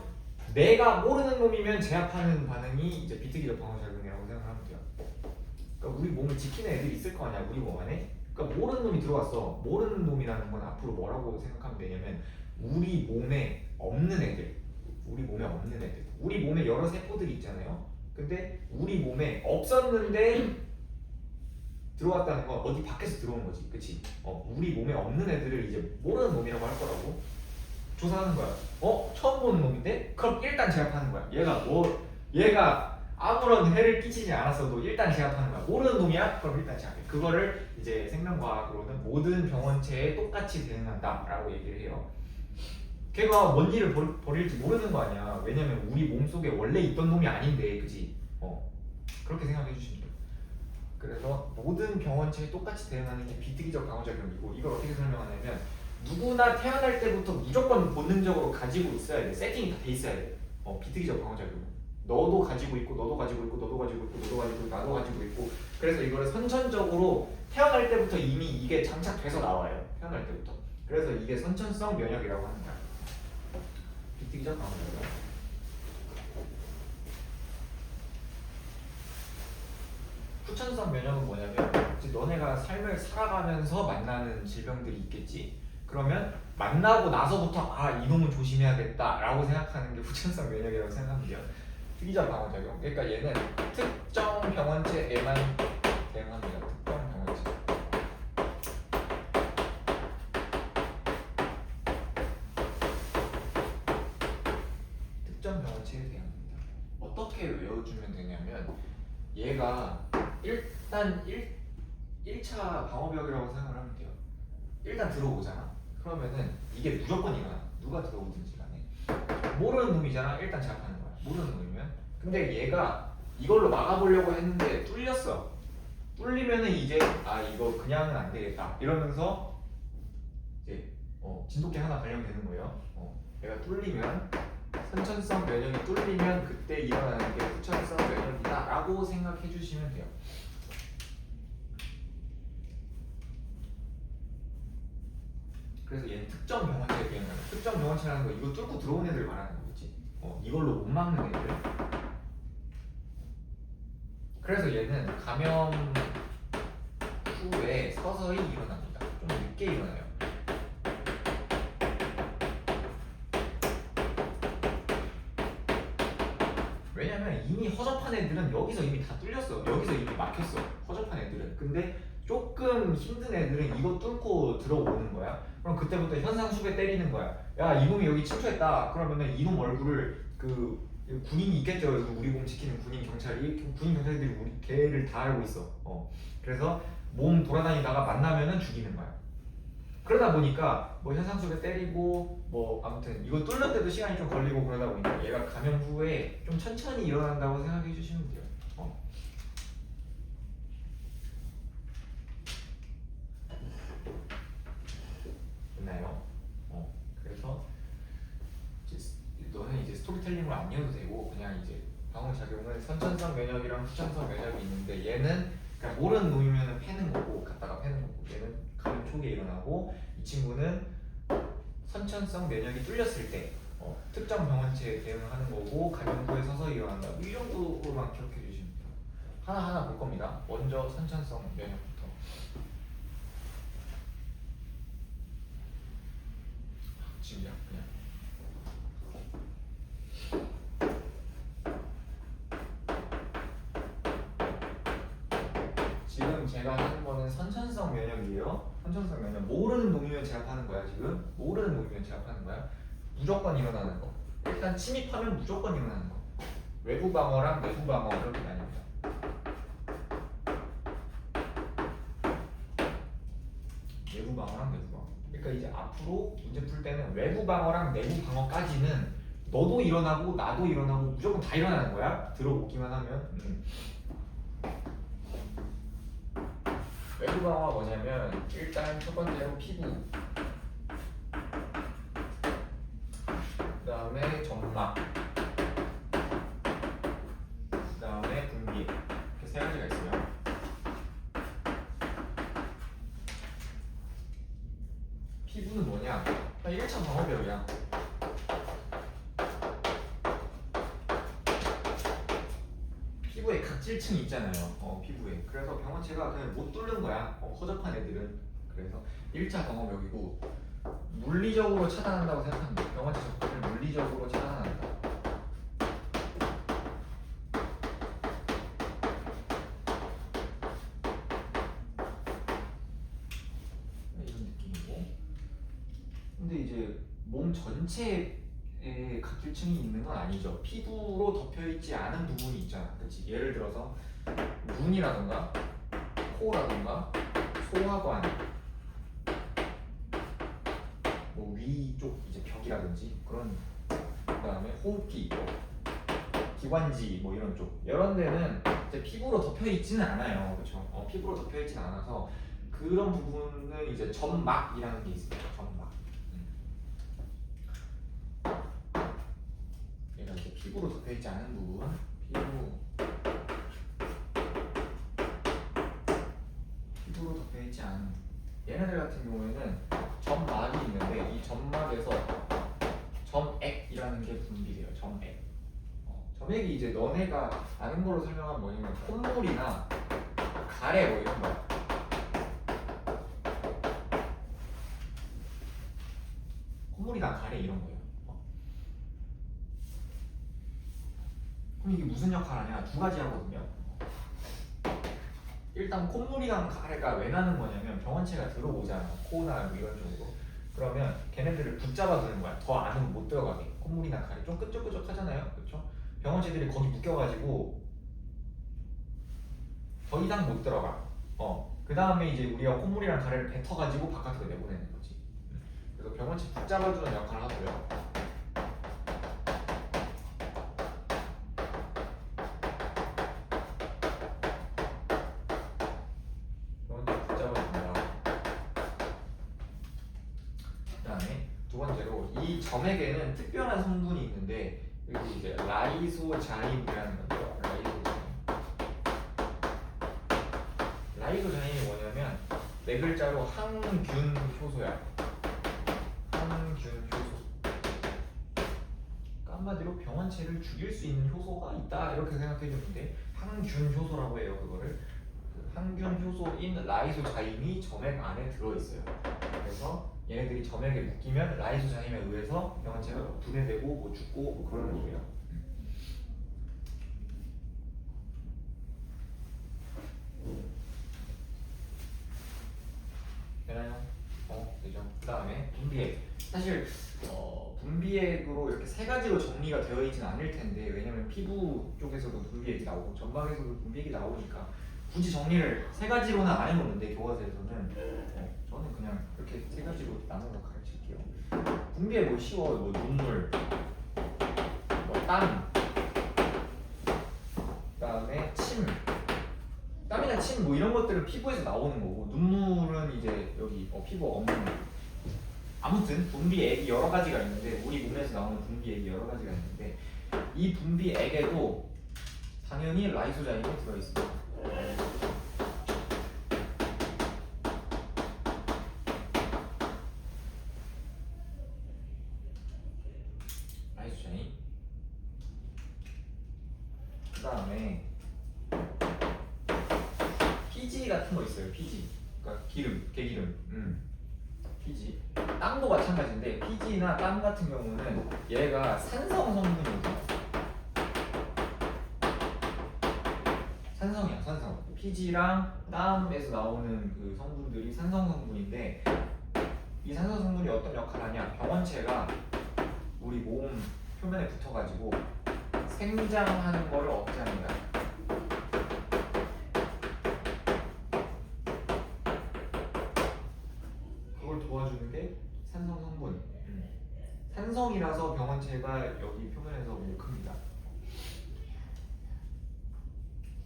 내가 모르는 놈이면 제압하는 반응이 이제 비특이적 방어작용이라고 생각하면 돼요. 그러니까 우리 몸을 지키는 애들이 있을 거 아니야, 우리 몸 안에. 그러니까 모르는 놈이 들어왔어. 모르는 놈이라는 건 앞으로 뭐라고 생각하면 되냐면 우리 몸에 없는 애들. 우리 몸에 여러 세포들이 있잖아요. 근데 우리 몸에 없었는데 들어왔다는 건 어디 밖에서 들어온 거지, 그치? 우리 몸에 없는 애들을 이제 모르는 놈이라고 할 거라고 조사하는 거야. 처음 보는 놈인데? 그럼 일단 제압하는 거야. 얘가 아무런 해를 끼치지 않았어도 일단 제압하는 거야. 모르는 놈이야? 그럼 일단 제압해. 그거를 이제 생명과학으로는 모든 병원체에 똑같이 대응한다라고 얘기를 해요. 걔가 뭔 일을 벌일지 모르는 거 아니야. 왜냐면 우리 몸속에 원래 있던 놈이 아닌데, 그치? 그렇게 생각해 주시면 돼요. 그래서 모든 병원체에 똑같이 대응하는 게 비특이적 방어작용이고 이걸 어떻게 설명하냐면 누구나 태어날 때부터 무조건 본능적으로 가지고 있어야 돼. 세팅이 다 돼 있어야 돼. 비특이적 방어작용. 너도 가지고 있고 너도 가지고 있고 너도 가지고 있고 너도 가지고 있고 나도 가지고 있고 그래서 이거를 선천적으로 태어날 때부터 이미 이게 장착돼서 나와요. 태어날 때부터. 그래서 이게 선천성 면역이라고 합니다. 비특이적 방어작용. 후천성 면역은 뭐냐면 이제 너네가 삶을 살아가면서 만나는 질병들이 있겠지. 그러면 만나고 나서부터 이놈은 조심해야겠다라고 생각하는 게 후천성 면역이라고 생각하면 돼요. 특이적 방어작용. 그러니까 얘는 특정 병원체에만 대응합니다. 특정 병원체. 특정 병원체에 대응합니다. 어떻게 외워주면 되냐면 얘가 일단 1차 방어벽이라고 생각을 하면 돼요. 일단 들어오잖아. 그러면은 이게 무조건 일어나. 누가 들어오든지 간에. 모르는 놈이잖아. 일단 제압하는 거야. 모르는 놈이면. 근데 얘가 이걸로 막아보려고 했는데 뚫렸어. 뚫리면은 이제 이거 그냥은 안 되겠다. 이러면서 이제 진돗개 하나 발견되는 거예요. 얘가 뚫리면 선천성 면역이 뚫리면 그때 일어나는 게 후천성 면역이다 라고 생각해 주시면 돼요. 그래서 얘는 특정 병원체에 대한 거예요. 특정 병원체라는 거 이거 뚫고 들어온 애들 말하는 거겠지. 이걸로 못 막는 애들. 그래서 얘는 감염 후에 서서히 일어납니다. 좀 늦게 일어나요. 왜냐면 이미 허접한 애들은 여기서 이미 다 뚫렸어. 여기서 이미 막혔어. 허접한 애들은. 근데 조금 힘든 애들은 이거 뚫고 들어오는 거야. 그럼 그때부터 현상수배 때리는 거야. 야 이놈이 여기 침투했다. 그러면은 이놈 얼굴을 그 군인이 있겠죠. 우리 몸 지키는 군인 경찰이 군인 경찰들이 우리 걔를 다 알고 있어. 그래서 몸 돌아다니다가 만나면은 죽이는 거야. 그러다 보니까 뭐 현상수배 때리고 뭐 아무튼 이거 뚫는데도 시간이 좀 걸리고 그러다 보니까 얘가 감염 후에 좀 천천히 일어난다고 생각해 주시면 돼요. 됐나요? 그래서 이제 너는 이제 스토리텔링을 안 이어도 되고 그냥 이제 방어작용은 선천성 면역이랑 후천성 면역이 있는데 얘는 그냥 모르는 놈이면 패는 거고 갖다가 패는 거고 얘는 감염 초기에 일어나고 이 친구는 선천성 면역이 뚫렸을 때 특정 병원체에 대응하는 거고 감염 후에 서서히 일어난다. 이 정도로만 기억해 주시면 돼요. 하나하나 볼 겁니다. 먼저 선천성 면역부터. 지금요 그냥. 지금 제가 하는 거는 선천성 면역이에요. 선천성 면역. 모르는 놈이면 제압하는 거야 지금. 모르는 놈이면 제압하는 거야. 무조건 일어나는 거. 일단 침입하면 무조건 일어나는 거. 외부 방어랑 내부 방어 이렇게 나뉩니다. 외부 방어랑 내부 방어. 그러니까 이제 앞으로 문제 풀 때는 외부 방어랑 내부 방어까지는 너도 일어나고 나도 일어나고 무조건 다 일어나는 거야. 들어오기만 하면. 외부 방어가 뭐냐면 일단 첫 번째로 피부, 그 다음에 점막, 그 다음에 분비 이렇게 세 가지가 있어요. 피부는 뭐냐? 1차 방어벽이야. 피부에 각질층이 있잖아요. 피부에. 그래서 병원체가 그냥 못 뚫는 거야. 허접한 애들은. 그래서 1차 방어벽이고 물리적으로 차단한다고 생각하면 돼. 병원체 접근을 물리적으로 차단한다. 이런 느낌이고. 근데 이제 몸 전체에 각질층이 있는 건 아니죠. 피부로 덮여있지 않은 부분이 있잖아. 그치? 예를 들어서 눈이라던가 코라던가 소화관, 뭐 위쪽 이제 벽이라든지 그런, 그다음에 호흡기, 기관지 뭐 이런 쪽 이런 데는 이제 피부로 덮여 있지는 않아요, 그렇죠? 피부로 덮여 있지는 않아서 그런 부분은 이제 점막이라는 게 있어요. 점막. 얘가 이제 피부로 덮여 있지 않은 부분, 피부로 덮여 있지 않은 얘네들 같은 경우에는 점막이 있는데 이 점막에서 점액이라는 게 분비돼요. 점액. 점액이 이제 너네가 아는 걸로 설명하면 뭐냐면 콧물이나 가래 뭐 이런 거야. 콧물이나 가래 이런 거예요. 그럼 이게 무슨 역할을 하냐? 두 가지 하거든요. 일단 콧물이랑 가래가 왜 나는 거냐면 병원체가 들어오잖아. 코나 뭐 이런 쪽으로. 그러면 걔네들을 붙잡아 두는 거야. 더 안으로 못 들어가게. 콧물이나 가래 좀 끈적끈적 하잖아요. 그렇죠? 병원체들이 거기 묶여가지고 더 이상 못 들어가. 그 다음에 이제 우리가 콧물이랑 가래를 뱉어가지고 바깥으로 내보내는 거지. 그래서 병원체 붙잡아주는 역할을 하고요. 병원체 붙잡아준다. 그 다음에 두 번째로 이 점액에는 특별한 성분이 있는데 여기 이제 라이소자임이라는 건데요. 라이소자임이 뭐냐면 네 글자로 항균 효소야. 항균 효소. 그러니까 한마디로 병원체를 죽일 수 있는 효소가 있다 이렇게 생각해 주면 돼. 항균 효소라고 해요. 그거를. 그 항균 효소인 라이소자임이 점액 안에 들어 있어요. 그래서 얘네들이 점액에 묶이면 라이소자임에 의해서 병원체가 분해되고 뭐 죽고 뭐 그러는 거예요. 사실 분비액으로 이렇게 세 가지로 정리가 되어 있진 않을 텐데 왜냐면 피부 쪽에서도 분비액이 나오고 점막에서도 분비액이 나오니까 굳이 정리를 세 가지로는 안 해놓는데 교과서에서는 저는 그냥 이렇게 세 가지로 나눠서 가르칠게요. 분비액 뭐 쉬워요. 뭐 눈물, 뭐 땀, 그다음에 침, 땀이나 침 뭐 이런 것들은 피부에서 나오는 거고 눈물은 이제 여기 피부 없는. 아무튼 분비액이 여러 가지가 있는데 우리 몸에서 나오는 분비액이 여러 가지가 있는데 이 분비액에도 당연히 라이소자임이 들어있습니다. 라이소자임. 그 다음에 피지 같은 거 있어요. 피지. 그러니까 기름, 개기름. 피지. 땀도 마찬가지인데 피지나 땀 같은 경우는 얘가 산성 성분이거든요. 산성이야, 산성. 피지랑 땀에서 나오는 그 성분들이 산성 성분인데 이 산성 성분이 어떤 역할을 하냐? 병원체가 우리 몸 표면에 붙어가지고 생장하는 거를 억제합니다. 그걸 도와주는 게 산성 성분. 산성이라서 병원체가 여기 표면에서 못 큽니다.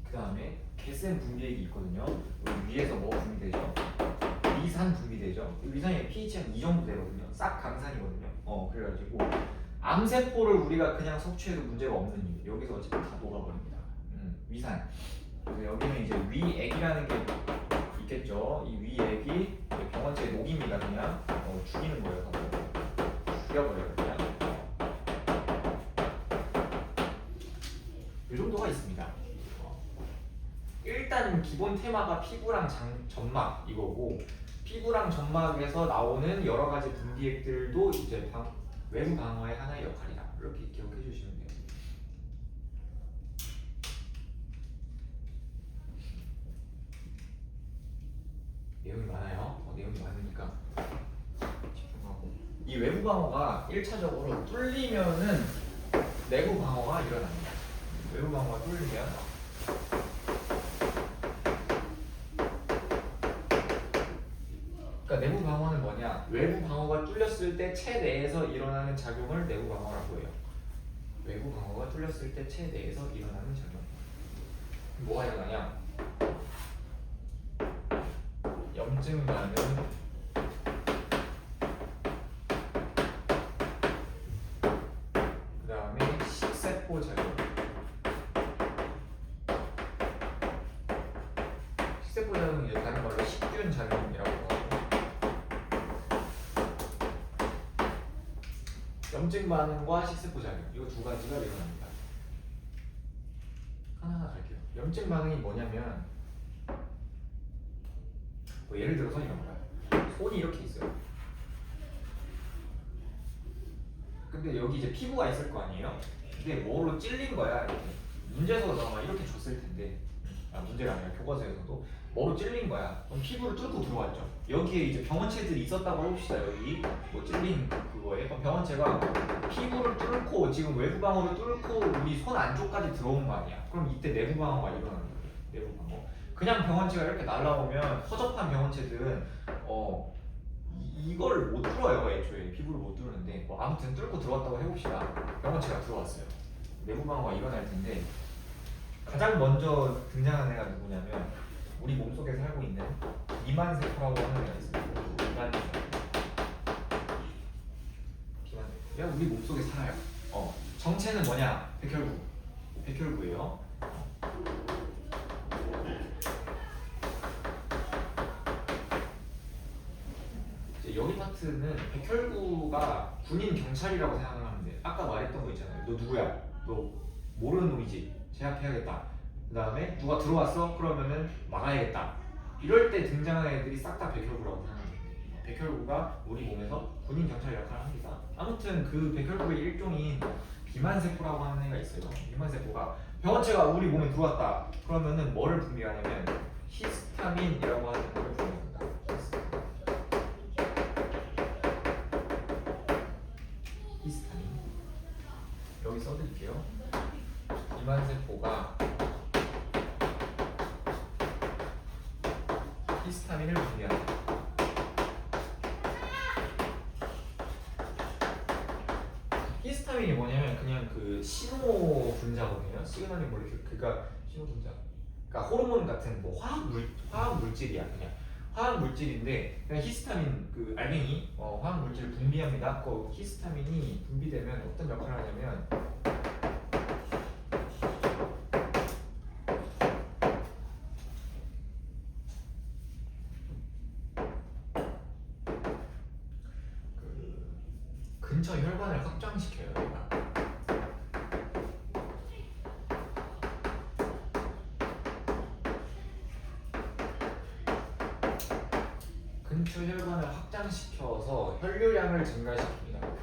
그 다음에 개센 분비액이 있거든요. 여기 위에서 뭐 분비되죠? 위산 분비되죠. 위산이 pH가 이 정도 되거든요. 싹 강산이거든요. 그래가지고 암세포를 우리가 그냥 섭취해도 문제가 없는 이유. 여기서 어차피 다 녹아버립니다. 위산. 그래서 여기는 이제 위액이라는 게 있겠죠. 이 위액이 병원체에 녹입니다. 그냥 죽이는 거예요. 죽여버려요. 그냥. 이 정도가 있습니다. 일단 기본 테마가 피부랑 점막 이거고 피부랑 점막에서 나오는 여러 가지 분비액들도 이제 외부 방어의 하나의 역할이다. 이렇게 기억해 주시면 돼요. 내용이 많아요. 내용이 많으니까 집중하고. 이 외부 방어가 1차적으로 뚫리면은 내부 방어가 일어납니다. 외부 방어가 뚫리면 그러니까 내부 방어는 뭐냐? 외부 방어가 뚫렸을 때 체내에서 일어나는 작용을 내부 방어라고 해요. 외부 방어가 뚫렸을 때 체내에서 일어나는 작용. 뭐가 일어나냐? 염증 반응, 그 다음에 식세포 작용. 식세포 작용은 이제 다른 말로 식균 작용이라고 하고 염증 반응과 식세포 작용 이거 두 가지가 일어납니다. 하나하나 갈게요. 염증 반응이 뭐냐면 뭐 예를 들어서 이런 거야. 손이 이렇게 있어요. 근데 여기 이제 피부가 있을 거 아니에요? 근데 뭐로 찔린 거야 이렇게. 문제에서도 아마 이렇게 줬을 텐데 문제가 아니라 교과서에서도 뭐로 찔린 거야. 그럼 피부를 뚫고 들어왔죠. 여기에 이제 병원체들이 있었다고 해봅시다. 여기 뭐 찔린 그거에 그럼 병원체가 피부를 뚫고 지금 외부 방어를 뚫고 우리 손 안쪽까지 들어온 거 아니야. 그럼 이때 내부 방어가 일어나는 거예요. 내부 방어. 그냥 병원체가 이렇게 날라오면 허접한 병원체들은 이걸 못 뚫어요. 애초에 피부를 못 뚫는데 뭐 아무튼 뚫고 들어왔다고 해봅시다. 병원체가 들어왔어요. 내부 방어가 일어날 텐데 가장 먼저 등장하는 애가 누구냐면 우리 몸속에 살고 있는 비만세포라고 하는 애가 있습니다. 비만세포. 비만세포가 우리 몸속에 살아요. 정체는 뭐냐? 백혈구. 백혈구예요. 이제 여기 파트는 백혈구가 군인 경찰이라고 생각을 하면 돼. 아까 말했던 거 있잖아요. 너 누구야? 너 모르는 놈이지? 제압해야겠다. 그 다음에 누가 들어왔어? 그러면은 막아야겠다. 이럴 때 등장하는 애들이 싹 다 백혈구라고 생각합니다. 백혈구가 우리 몸에서 군인 경찰 역할을 합니다. 아무튼 그 백혈구의 일종인 비만세포라고 하는 애가 있어요. 비만세포가 병원체가 우리 몸에 들어왔다. 그러면은 뭐를 분비하냐면 히스타민이라고 하는 걸 분비합니다. 비만 세포가 히스타민을 분비한다. 히스타민이 뭐냐면 그냥 그 신호 분자거든요. 시그널링 몰리큘. 그러니까 신호 분자. 그러니까 호르몬 같은 뭐 화학 물질이야 그냥. 화학 물질인데 그냥 히스타민 그 알갱이 화학 물질을 분비합니다. 그 히스타민이 분비되면 어떤 역할을 하냐면 그 근처 혈관을 확장시켜요. 얘가. 근처 혈관을 확장시켜서 혈류량을 증가시킵니다.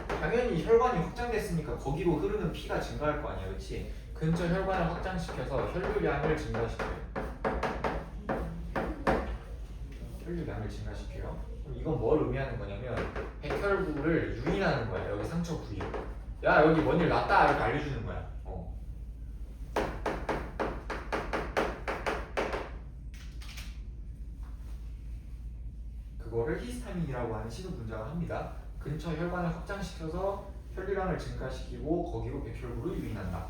당연히 혈관이 확장됐으니까 거기로 흐르는 피가 증가할 거 아니야, 그렇지? 근처 혈관을 확장시켜서 혈류량을 증가시켜요. 혈류량을 증가시켜요. 그럼 이건 뭘 의미하는 거냐면 백혈구를 유인하는 거야. 여기 상처 부위로. 야 여기 뭔 일 났다 이렇게 알려주는 거야. 그거를 히스타민이라고 하는 신호 분자가 합니다. 근처 혈관을 확장시켜서 혈류량을 증가시키고 거기로 백혈구를 유인한다.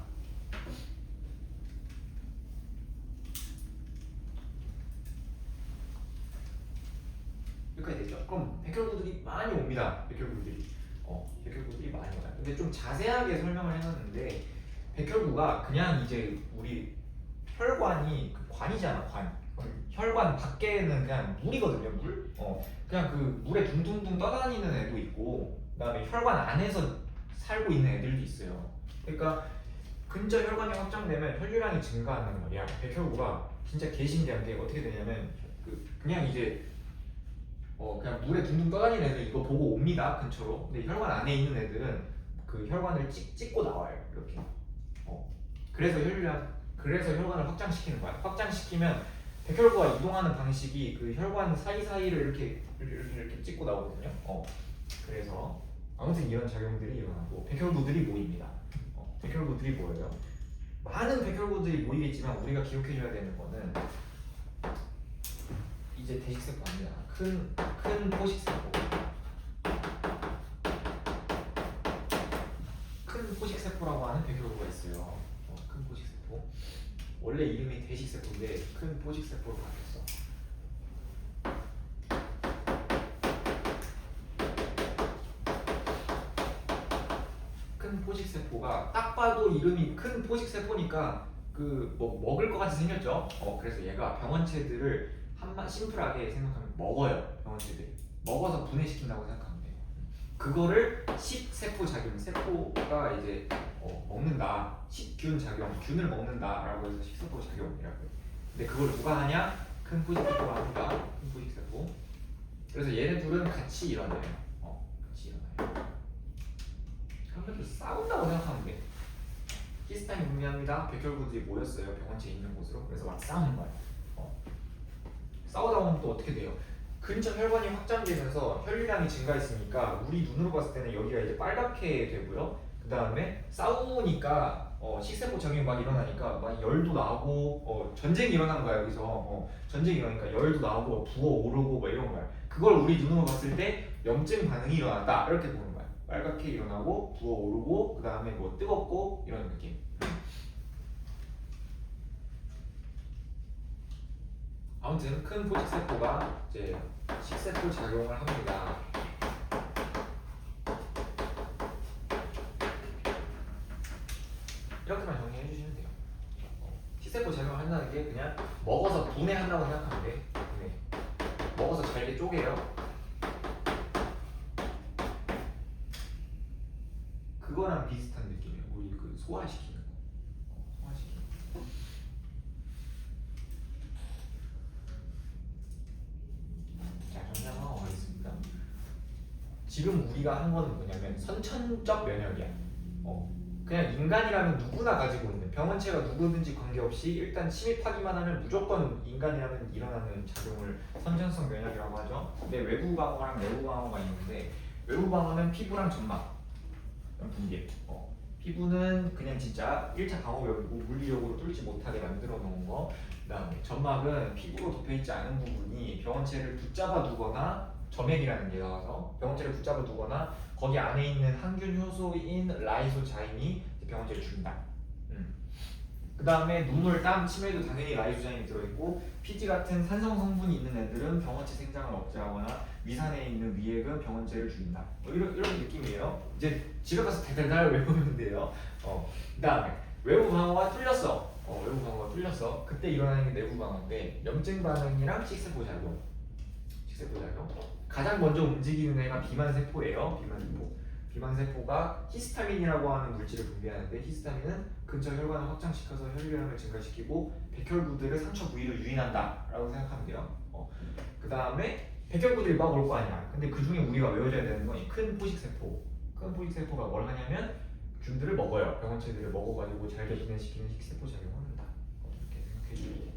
여기까지 되죠? 그럼 백혈구들이 많이 옵니다. 백혈구들이 많이 와요. 근데 좀 자세하게 설명을 해놨는데 백혈구가 그냥 이제 우리 혈관이 그 관이잖아, 관. 혈관 밖에는 그냥 물이거든요, 물. 그냥 그 물에 둥둥둥 떠다니는 애도 있고, 그다음에 혈관 안에서 살고 있는 애들도 있어요. 그러니까 근처 혈관이 확장되면 혈류량이 증가한다는 말이야. 백혈구가 진짜 개신기한 게 어떻게 되냐면 그냥 이제 그냥 물에 둥둥 떠다니는 애들 이거 보고 옵니다, 근처로. 근데 혈관 안에 있는 애들은 그 혈관을 찍고 나와요, 이렇게. 그래서 혈관을 확장시키는 거야. 확장시키면 백혈구가 이동하는 방식이 그 혈관 사이사이를 이렇게 찍고 나오거든요. 그래서 아무튼 이런 작용들이 일어나고 백혈구들이 모입니다. 백혈구들이 모여요. 많은 백혈구들이 모이겠지만 우리가 기억해줘야 되는 거는 이제 대식세포 아니야. 큰 포식세포. 큰 포식세포라고 하는 백혈구가 있어요. 큰 포식세포. 원래 이름이 대식세포인데 큰 포식세포로 바뀌었어. 큰 포식세포가 딱 봐도 이름이 큰 포식세포니까 그 뭐 먹을 것 같이 생겼죠. 그래서 얘가 병원체들을 심플하게 생각하면 먹어요. 병원체들이 먹어서 분해시킨다고 생각하면 돼요. 그거를 식세포 작용, 세포가 이제 먹는다, 식균 작용, 균을 먹는다라고 해서 식세포 작용이라고 해요. 근데 그걸 누가 하냐? 큰 포식세포가 합니다. 큰 포식세포. 그래서 얘네 둘은 같이 일어나요. 같이 일어나요. 한번 싸운다고 생각하면 돼. 히스타민 분비합니다. 백혈구들이 모였어요. 병원체에 있는 곳으로. 그래서 막 싸우는 거야. 싸우다 보면 또 어떻게 돼요? 근처 혈관이 확장되면서 혈류량이 증가했으니까 우리 눈으로 봤을 때는 여기가 이제 빨갛게 되고요. 그 다음에 싸우니까 식세포 작용이 막 일어나니까 막 열도 나고 전쟁이 일어난 거야 여기서. 전쟁이 일어나니까 열도 나고 부어오르고 막 이런 거야. 그걸 우리 눈으로 봤을 때 염증 반응이 일어났다 이렇게 보는 거야. 빨갛게 일어나고 부어오르고 그 다음에 뭐 뜨겁고 이런 느낌. 아무튼 큰 포식세포가 이제 식세포 작용을 합니다. 이렇게만 정리해 주시면 돼요. 식세포 작용을 한다는 게 그냥 먹어서 분해한다고 생각하면 돼. 분해. 먹어서 잘게 쪼개요. 그거랑 비슷한 느낌이에요. 우리 그 소화시키는 거. 소화시키는 거. 자, 정리하고 가겠습니다. 지금 우리가 한 거는 뭐냐면 선천적 면역이야. 그냥 인간이라면 누구나 가지고 있는 병원체가 누구든지 관계없이 일단 침입하기만 하면 무조건 인간이라면 일어나는 작용을 선천성 면역이라고 하죠. 근데 외부 방어랑 내부 방어가 있는데 외부 방어는 피부랑 점막 분비에 피부는 그냥 진짜 1차 방어벽이고 물리력으로 뚫지 못하게 만들어 놓은 거. 그다음에 점막은 피부로 덮여 있지 않은 부분이 병원체를 붙잡아 두거나 점액이라는 게 나와서 병원체를 붙잡아 두거나 거기 안에 있는 항균 효소인 라이소자임이 병원체를 죽인다. 그 다음에 눈물, 땀, 치매도 당연히 라이소자임이 들어있고 피지 같은 산성 성분이 있는 애들은 병원체 생장을 억제하거나 위산에 있는 위액은 병원체를 죽인다. 이런 느낌이에요. 이제 집에 가서 달달달 외우면 돼요. 그 다음에 외부 방어가 뚫렸어. 외부 방어가 뚫렸어. 그때 일어나는 게 내부 방어인데 염증 반응이랑 식세포 작용. 가장 먼저 움직이는 애가 비만세포예요. 비만세포가 히스타민이라고 하는 물질을 분비하는데 히스타민은 근처 혈관을 확장시켜서 혈류량을 증가시키고 백혈구들의 상처 부위를 유인한다 라고 생각하면 돼요. 그 다음에 백혈구들이 막 올 거 아니야. 근데 그 중에 우리가 외워줘야 되는 건 이 큰 포식세포. 큰 포식세포가 뭘 하냐면 균들을 먹어요. 병원체들을 먹어가지고 잘게 분해시키는 식세포 작용을 한다. 이렇게 생각해주고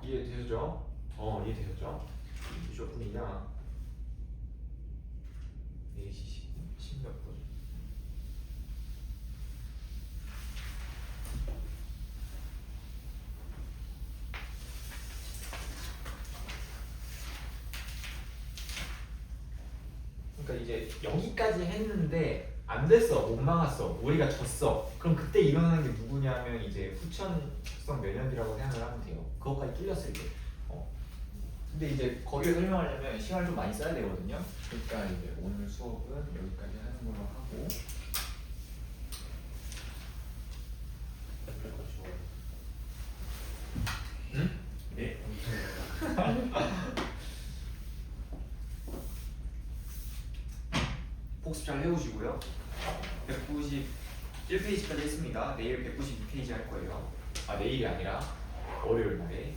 이해되셨죠? 이해되셨죠? 몇 분이냐? 4시 10몇 분. 그러니까 이제 여기까지 했는데 안 됐어, 못 막았어, 우리가 졌어. 그럼 그때 일어나는 게 누구냐면 이제 후천성 면역이라고 생각을 하면 돼요. 그것까지 뚫렸을 때. 근데 이제 거기를 설명하려면 시간을 좀 많이 써야 되거든요. 그러니까 이제 오늘 수업은 여기까지 하는 걸로 하고. 응? 네. 복습 잘 해오시고요. 191페이지까지 했습니다. 내일 192페이지 할 거예요. 내일이 아니라 월요일 날에.